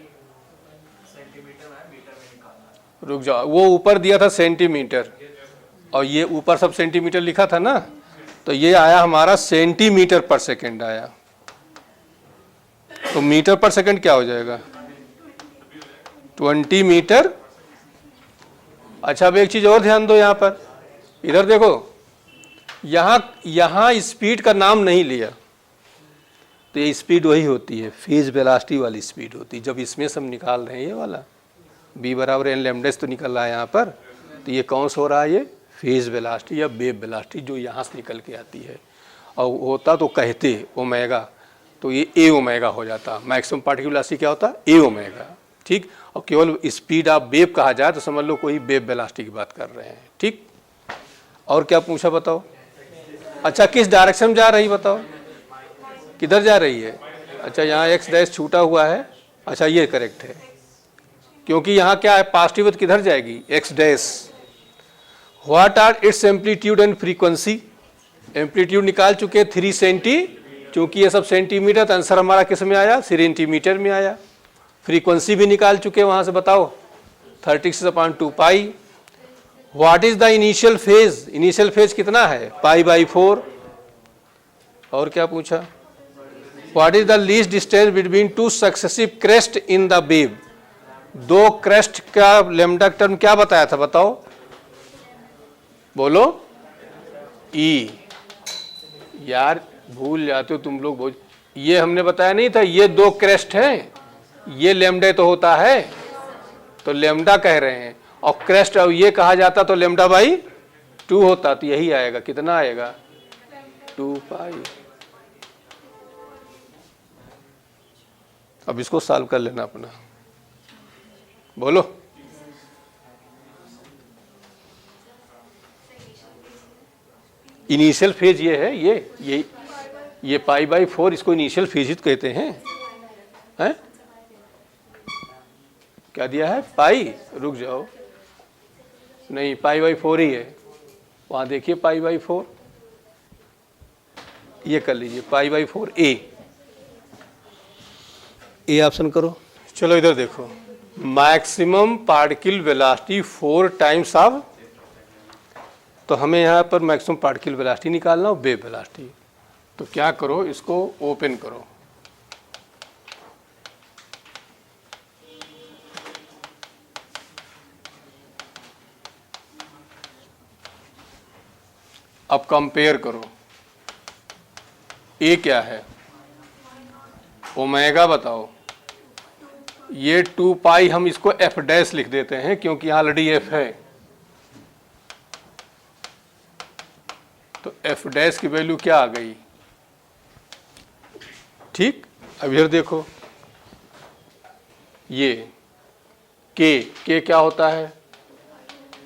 रुक जाओ, वो ऊपर दिया था सेंटीमीटर और ये ऊपर सब सेंटीमीटर लिखा था ना, तो ये आया हमारा सेंटीमीटर पर सेकंड आया, तो मीटर पर सेकंड क्या हो जाएगा 20 मीटर। अच्छा अब एक चीज और ध्यान दो, यहाँ पर इधर देखो, यहाँ स्पीड का नाम नहीं लिया, तो ये स्पीड वही होती है फेज वेलोसिटी वाली स्पीड होती है। जब इसमें सब निकाल रहे हैं ये वाला b बराबर n लैम्डा तो निकल रहा है यहाँ पर, तो ये कौन सा हो रहा है, ये फेज वेलोसिटी या वेव वेलोसिटी जो यहाँ से निकल के आती है। और होता तो कहते ओमेगा, तो ये a ओमेगा हो जाता, मैक्सिमम पार्टिकल वेलोसिटी क्या होता a ओमेगा, ठीक। और केवल स्पीड ऑफ वेव कहा जाए तो समझ लो कोई वेव वेलोसिटी की बात कर रहे हैं, ठीक। और क्या पूछा बताओ। अच्छा किस डायरेक्शन में जा रही बताओ, किधर जा रही है। अच्छा यहाँ x डैश छूटा हुआ है, अच्छा ये करेक्ट है क्योंकि यहाँ क्या है पॉजिटिव, तो किधर जाएगी x dash. What are its amplitude and frequency. Amplitude निकाल चुके 3 सेंटी, क्योंकि ये सब सेंटीमीटर, तो आंसर हमारा किस में आया सेंटीमीटर में आया। फ्रीक्वेंसी भी निकाल चुके वहाँ से, बताओ 36/2 pi. What is the initial phase, initial phase कितना है π/4। और क्या पूछा, what is the least distance between 2 successive crest in the wave. 2 crest का लैम्डा टर्म क्या बताया था बताओ, बोलो ई। यार भूल जाते हो तुम लोग, ये हमने बताया नहीं था, ये 2 क्रेस्ट हैं, ये लैम्डा तो होता है, तो लैम्डा कह रहे हैं, और क्रेस्ट और ये कहा जाता तो λ/2 होता, तो यही आएगा, कितना आएगा 2 पाई। अब इसको सॉल्व कर लेना अपना, बोलो। इनिशियल फेज ये है, ये π/4, इसको इनिशियल फेज ही तो कहते हैं। क्या दिया है? पाई, रुक जाओ, नहीं π/4 ही है, वहां देखिए π/4, ये कर लीजिए π/4 ए ऑप्शन करो। चलो इधर देखो, maximum particle velocity 4 times of, तो हमें यहाँ पर मैक्सिमम पार्टिकल वेलोसिटी निकालना और वेव वेलोसिटी। तो क्या करो, इसको ओपन करो, अब कंपेयर करो। ए क्या है? ओमेगा बताओ। ये 2 पाई, हम इसको एफ डैश लिख देते हैं क्योंकि यहाँ ऑलरेडी एफ है, तो एफ डैश की वैल्यू क्या आ गई? ठीक। अब इधर देखो, ये के क्या होता है?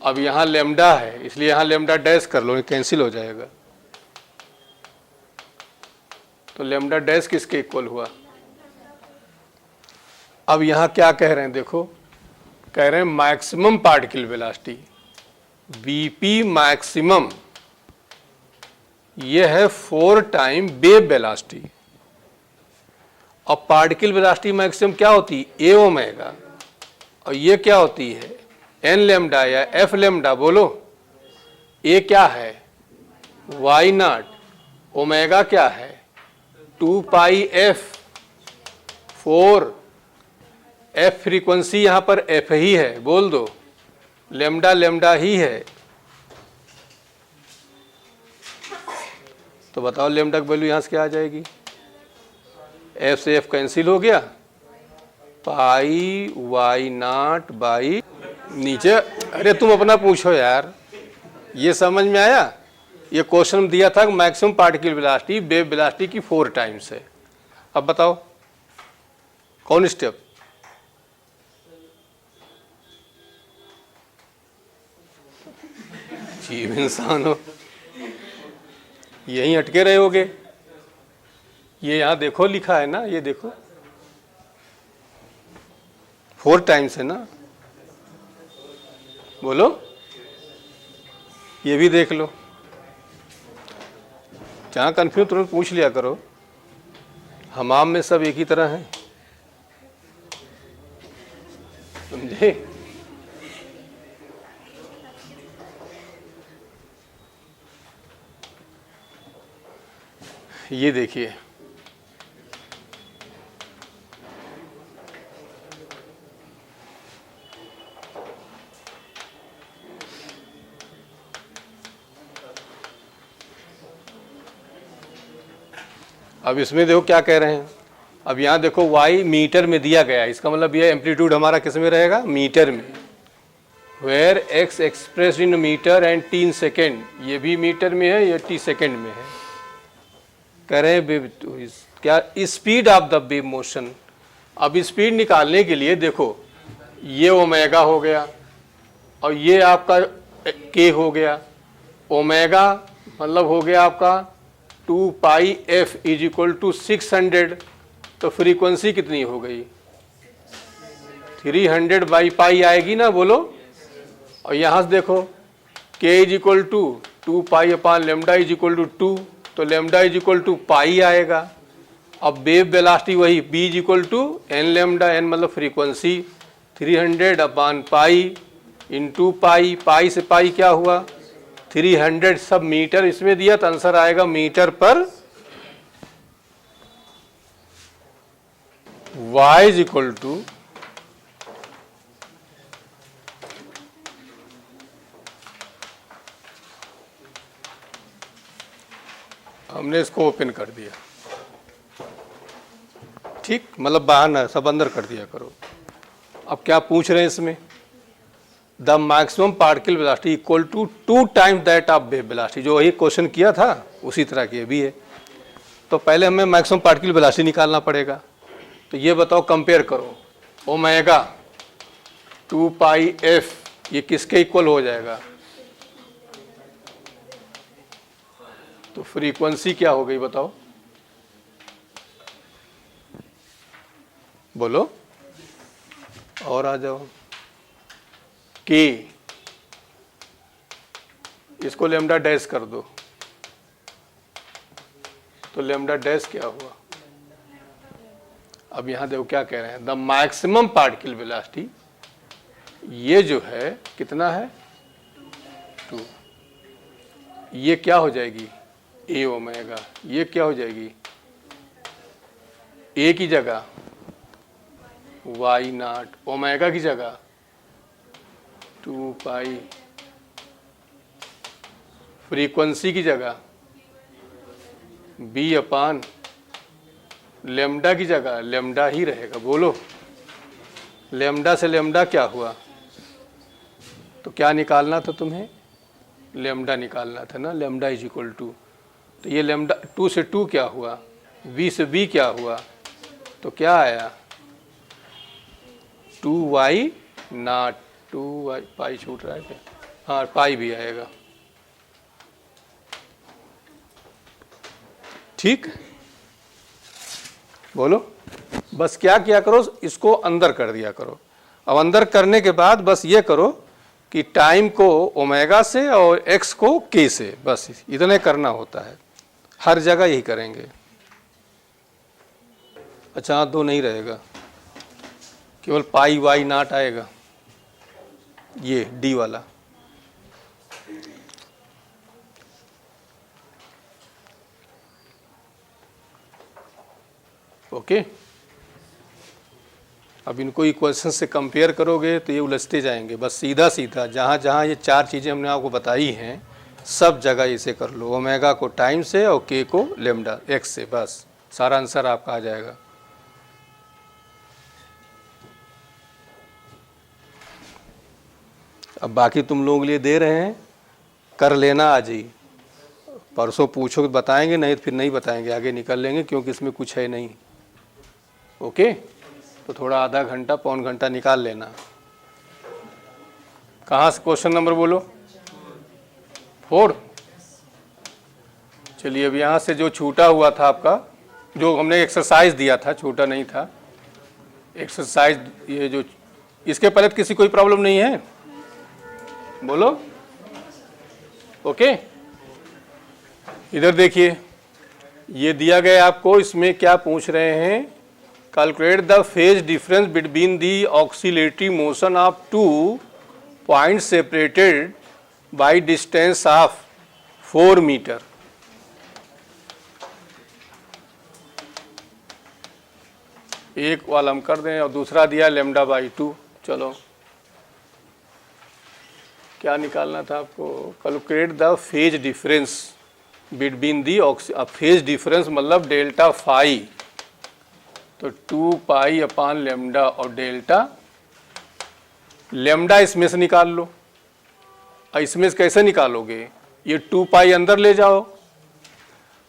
अब यहाँ लेमडा है, इसलिए यहाँ लेमडा डैश कर लो, कैंसिल हो जाएगा। तो लेमडा डैश किसके इक्वल हुआ? अब यहाँ क्या कह रहे हैं देखो, कह रहे हैं maximum particle velocity, BP maximum, ये है 4 टाइम वेव वेलोसिटी। अब पार्टिकल वेलोसिटी मैक्सिमम क्या होती है? ए ओमेगा, और ये क्या होती है? एन लेमडा या एफ लेमडा, बोलो। ए क्या है? Why not. ओमेगा क्या है? 2 पाई एफ 4, एफ फ्रीक्वेंसी यहाँ पर एफ ही है, बोल दो, लेमडा लेमडा ही है। तो बताओ लेमडा की वैल्यू यहाँ से क्या आ जाएगी? एफ से एफ कैंसिल हो गया, पाई वाई नॉट बाई नीचे। अरे तुम अपना पूछो यार, ये समझ में आया? ये क्वेश्चन दिया था maximum particle velocity wave velocity की 4 टाइम्स है। अब बताओ कौन स्टेप? जीव इंसान हो, यहीं अटके रहे होगे। ये यहाँ देखो लिखा है ना, ये देखो 4 टाइम्स है ना, बोलो। ये भी देख लो, जहाँ कन्फ्यूज तुरंत पूछ लिया करो, हमाम में सब एक ही तरह हैं, समझे? ये देखिए, अब इसमें देखो क्या कह रहे हैं। अब यहाँ देखो y मीटर में दिया गया है, इसका मतलब ये एम्पलीट्यूड हमारा किस में रहेगा? मीटर में। Where x express in metre and t in second, ये भी मीटर में है, ये t सेकेंड में है। कह रहे हैं क्या? Speed of the wave motion. अब स्पीड निकालने के लिए देखो, ये ओमेगा हो गया और ये आपका के हो गया। ओमेगा मतलब हो गया आपका 2 pi f is equal to 600, तो फ्रीक्वेंसी कितनी हो गई? 300 बाई पाई आएगी ना, बोलो। और यहाँ से देखो k is equal to 2 pi upon lambda is equal to 2, तो lambda is equal to pi आएगा। अब वेव वेलोसिटी वही v is equal to n lambda, n मतलब frequency, 300 upon pi into pi, pi से पाई क्या हुआ? 300, सब metre इसमें दिया, तो आंसर आएगा मीटर पर y इज इक्वल टू हमने इसको ओपन कर दिया, ठीक, मतलब बाहर ना, सब अंदर कर दिया करो। अब क्या पूछ रहे हैं इसमें? The maximum particle velocity equal to 2 times that of wave velocity, जो वही क्वेश्चन किया था उसी तरह की भी है। तो पहले हमें मैक्सिमम पार्टिकल वेलोसिटी निकालना पड़ेगा। तो ये बताओ, कंपेयर करो, ओमेगा 2 पाई एफ ये किसके इक्वल हो जाएगा? तो फ्रीक्वेंसी क्या हो गई बताओ, बोलो, और आ जाओ। के, इसको लेमडा डैश कर दो, तो लेमडा डैश क्या हुआ? अब यहां देखो क्या कह रहे हैं, द मैक्सिमम पार्टिकल वेलोसिटी, ये जो है कितना है 2, ये क्या हो जाएगी ए ओमेगा, ये क्या हो जाएगी ए की जगह वाई नॉट, ओमेगा की जगह 2 पाई, फ्रीक्वेंसी की जगह बी अपान लेमडा की जगह लेमडा ही रहेगा। बोलो, लेमडा से लेमडा क्या हुआ? तो क्या निकालना था तुम्हें? लेमडा निकालना था ना, लेमडा इज इक्वल टू, तो ये लेमडा 2 से 2 क्या हुआ, बी से बी क्या हुआ, तो क्या आया 2y नॉट, 2y, पाई छूट रहा है क्या? हाँ, पाई भी आएगा। ठीक, बोलो, बस क्या किया करो, इसको अंदर कर दिया करो। अब अंदर करने के बाद बस ये करो कि टाइम को ओमेगा से और एक्स को के से, बस इतने करना होता है, हर जगह यही करेंगे। अच्छा, 2 नहीं रहेगा, केवल पाई वाई नॉट आएगा, ये डी वाला। ओके, अब इनको इक्वेशन से कंपेयर करोगे तो ये उलझते जाएंगे। बस सीधा सीधा जहाँ जहाँ ये 4 चीज़ें हमने आपको बताई हैं, सब जगह इसे कर लो, ओमेगा को टाइम से और के को लेमडा एक्स से, बस सारा आंसर आपका आ जाएगा। अब बाकी तुम लोगों के लिए दे रहे हैं, कर लेना आज ही, परसों पूछो बताएंगे, नहीं तो फिर नहीं बताएंगे, आगे निकल लेंगे, क्योंकि इसमें कुछ है नहीं। ओके, तो थोड़ा आधा घंटा पौन घंटा निकाल लेना। कहाँ से क्वेश्चन नंबर बोलो, 4। चलिए, अब यहाँ से जो छूटा हुआ था आपका, जो हमने एक्सरसाइज दिया था, छूटा नहीं था एक्सरसाइज, ये जो, इसके पहले तो किसी कोई प्रॉब्लम नहीं है, बोलो। ओके, इधर देखिए, ये दिया गया आपको, इसमें क्या पूछ रहे हैं, calculate the phase difference between the oscillatory motion of 2 point separated by distance of 4 metre. एक वाला हम कर दें और दूसरा दिया लेमडा बाई 2। चलो, क्या निकालना था आपको, calculate the phase difference between the phase difference मतलब डेल्टा फाई, तो 2 पाई अपान लेमडा और डेल्टा, लेमडा इसमें से निकाल लो। इसमें से कैसे निकालोगे, ये 2 पाई अंदर ले जाओ,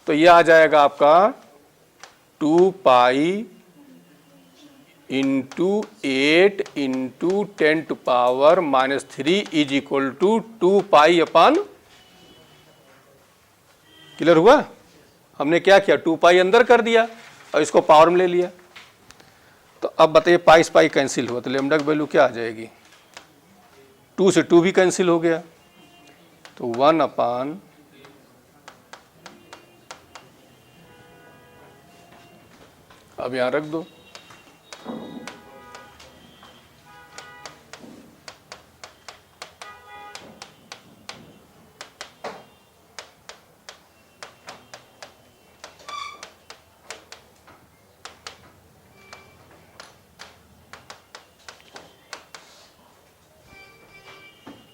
तो ये आ जाएगा आपका 2 pi into 8 into 10 to power -3 is equal to 2 pi upon, clear हुआ? हमने क्या किया, 2 पाई अंदर कर दिया और इसको पावर में ले लिया। तो अब बताइए, पाई पाई कैंसिल हुआ तो लेमडा की वैल्यू क्या आ जाएगी, 2 से 2 भी कैंसिल हो गया, तो 1 अपान, अब यहां रख दो,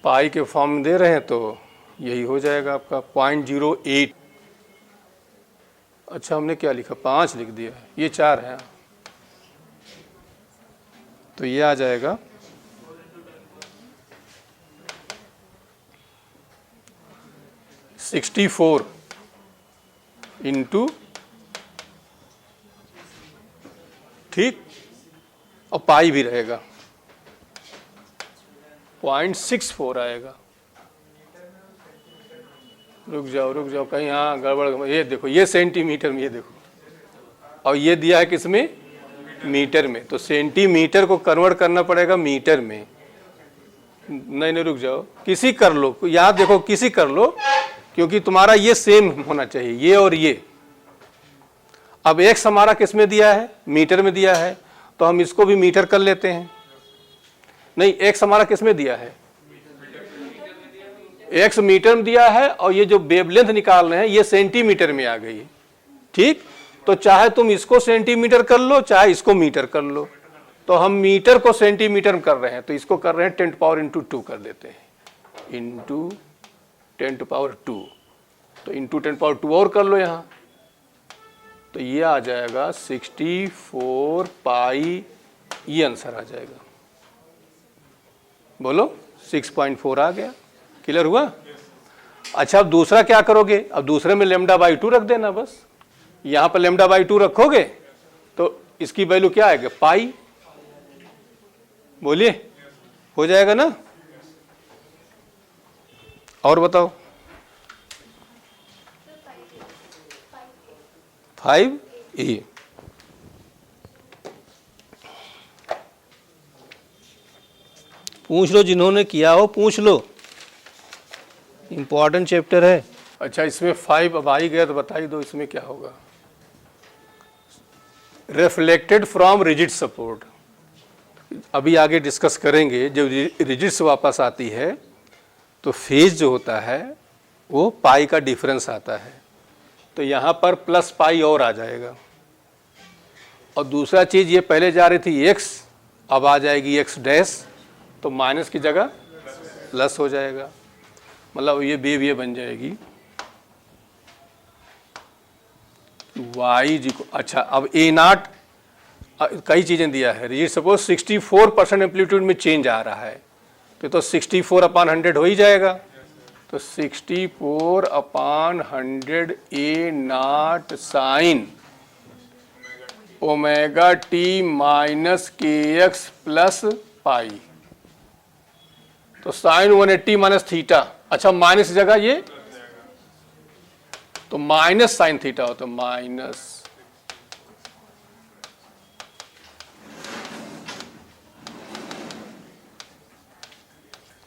पाई के फॉर्म में दे रहे हैं तो यही हो जाएगा आपका 0.08। अच्छा, हमने क्या लिखा, 5 लिख दिया, ये 4 है, तो ये आ जाएगा 64 इंटू ठीक, और पाई भी रहेगा 0.64 आएगा। रुक जाओ कहीं, हाँ गड़बड़, ये देखो ये सेंटीमीटर में, ये देखो, और ये दिया है किसमें, मीटर में, तो सेंटीमीटर को कन्वर्ट करना पड़ेगा मीटर में। नहीं रुक जाओ, किसी कर लो, याद देखो किसी कर लो, क्योंकि तुम्हारा ये सेम होना चाहिए, ये और ये। अब एक्स हमारा किस में दिया है, मीटर में दिया है, तो हम इसको भी मीटर कर लेते हैं। नहीं, एक्स हमारा किस में दिया है, एक्स मीटर में दिया है, और ये जो वेवलेंथ निकाल रहे हैं ये सेंटीमीटर में आ गई, ठीक। तो चाहे तुम इसको सेंटीमीटर कर लो, चाहे इसको मीटर कर लो। तो हम मीटर को सेंटीमीटर में कर रहे हैं, तो इसको कर रहे हैं 10 पावर इंटू 2 कर देते हैं, इंटू 10 पावर 2, तो इंटू 10 पावर 2 और कर लो यहाँ, तो ये आ जाएगा 64 पाई, ये आंसर आ जाएगा। बोलो 6.4 आ गया। क्लियर हुआ? अच्छा, अब दूसरा क्या करोगे, अब दूसरे में λ/2 रख देना बस। यहां पर λ/2 रखोगे तो इसकी वैल्यू क्या आएगा, पाई। बोलिए, हो जाएगा ना? और बताओ, 5e। पूछ लो, जिन्होंने किया हो पूछ लो, इंपॉर्टेंट चैप्टर है। अच्छा, इसमें 5 अब आ ही गया तो बता ही दो इसमें क्या होगा। रिफ्लेक्टेड फ्रॉम रिजिड सपोर्ट, अभी आगे डिस्कस करेंगे। जब रिजिड से वापस आती है तो फेज जो होता है वो पाई का डिफरेंस आता है, तो यहाँ पर प्लस पाई और आ जाएगा। और दूसरा चीज़, ये पहले जा रही थी एक्स, अब आ जाएगी एक्स डैश, तो माइनस की जगह प्लस हो जाएगा, मतलब ये वेव ये बन जाएगी वाई जी को। अच्छा, अब ए नॉट, कई चीज़ें दिया है। ये सपोज 64% एम्पलीट्यूड में चेंज आ रहा है, तो 64/100 हो ही जाएगा, तो 64/100 A naught sine omega t minus k x plus pi, तो साइन 180 माइनस थीटा। अच्छा, माइनस की जगह ये, तो माइनस साइन थीटा हो, तो माइनस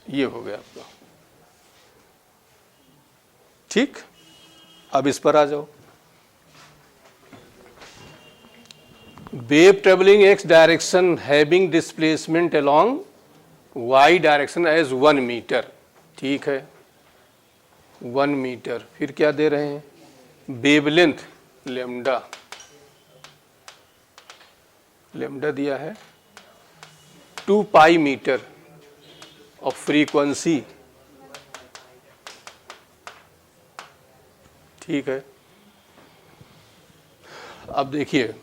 ये हो गया आपका, ठीक। अब इस पर आ जाओ। Wave travelling x direction having displacement along y direction as 1 metre, ठीक है, 1 मीटर। फिर क्या दे रहे हैं, वेवलेंथ लेमडा, लेमडा दिया है 2 पाई मीटर, और फ्रीक्वेंसी, ठीक है। अब देखिए,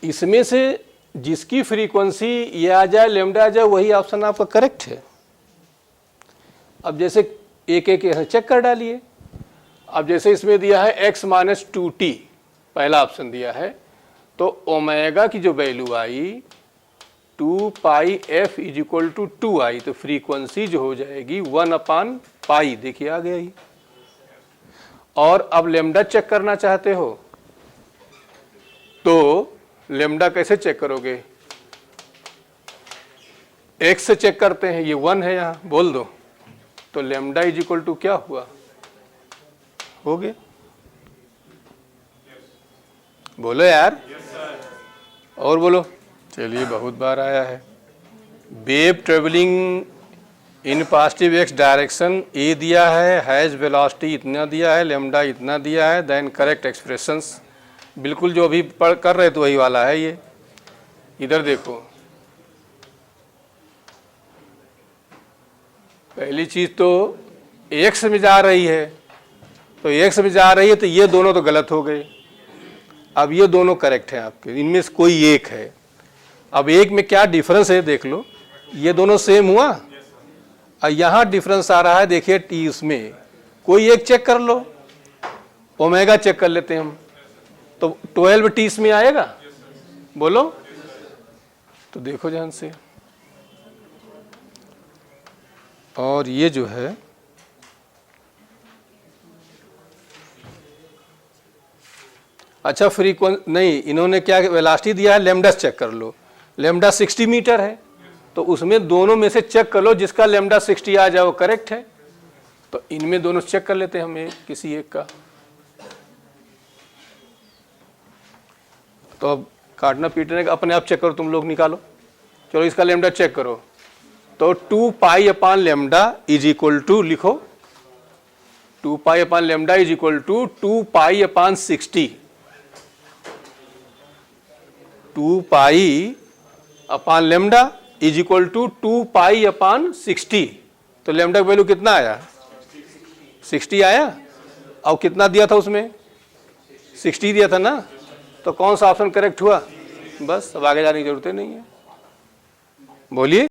इसमें से जिसकी फ्रीक्वेंसी ये आ जाए, लेमडा आ जाए, वही ऑप्शन आपका करेक्ट है। अब जैसे एक एक चेक कर डालिए। अब जैसे इसमें दिया है x माइनस 2t, पहला ऑप्शन दिया है, तो ओमेगा की जो वैल्यू आई 2 pi f is equal to 2 आई, तो फ्रीक्वेंसी जो हो जाएगी 1/पाई, देखिए आ गया ही। और अब लेमडा चेक करना चाहते हो तो लेमडा कैसे चेक करोगे, x से चेक करते हैं, ये 1 है यहाँ, बोल दो, तो लेमडा इज इक्वल टू क्या हुआ, हो गया। बोलो यार, और बोलो। चलिए, बहुत बार आया है। Wave travelling in positive x direction, A दिया है, हैज वेलोसिटी इतना दिया है, लेमडा इतना दिया है, देन करेक्ट एक्सप्रेशंस, बिल्कुल जो अभी पढ़ कर रहे तो वही वाला है ये। इधर देखो, पहली चीज तो एक्स में जा रही है, तो एक्स में जा रही है, तो ये दोनों तो गलत हो गए। अब ये दोनों करेक्ट हैं आपके, इनमें से कोई एक है। अब एक में क्या डिफरेंस है देख लो, ये दोनों सेम हुआ, और यहाँ डिफरेंस आ रहा है, देखिए टी, उसमें कोई एक चेक कर लो। ओमेगा चेक कर लेते हैं हम, तो 12t इसमें आएगा, बोलो, तो देखो ध्यान से, और ये जो है अच्छा फ्रीक्वेंसी नहीं, इन्होंने क्या वेलोसिटी दिया है, लेमडा चेक कर लो, लेमडा 60 मीटर है, तो उसमें दोनों में से चेक कर लो जिसका लेमडा 60 आ जाए वो करेक्ट है। तो इनमें दोनों चेक कर लेते हैं हम किसी एक का। तो अब काटना पीटने का अपने आप चेक करो, तुम लोग निकालो। चलो इसका लेमडा चेक करो, तो 2 pi upon lambda is equal to, लिखो 2 pi upon lambda is equal to 2 pi upon 60। 2 pi upon lambda is equal to 2 pi upon 60। तो लेमडा का वैल्यू कितना आया, 60 आया। और कितना दिया था उसमें, 60 दिया था ना, तो कौन सा ऑप्शन करेक्ट हुआ। बस अब आगे जाने की जरूरत नहीं है, बोलिए।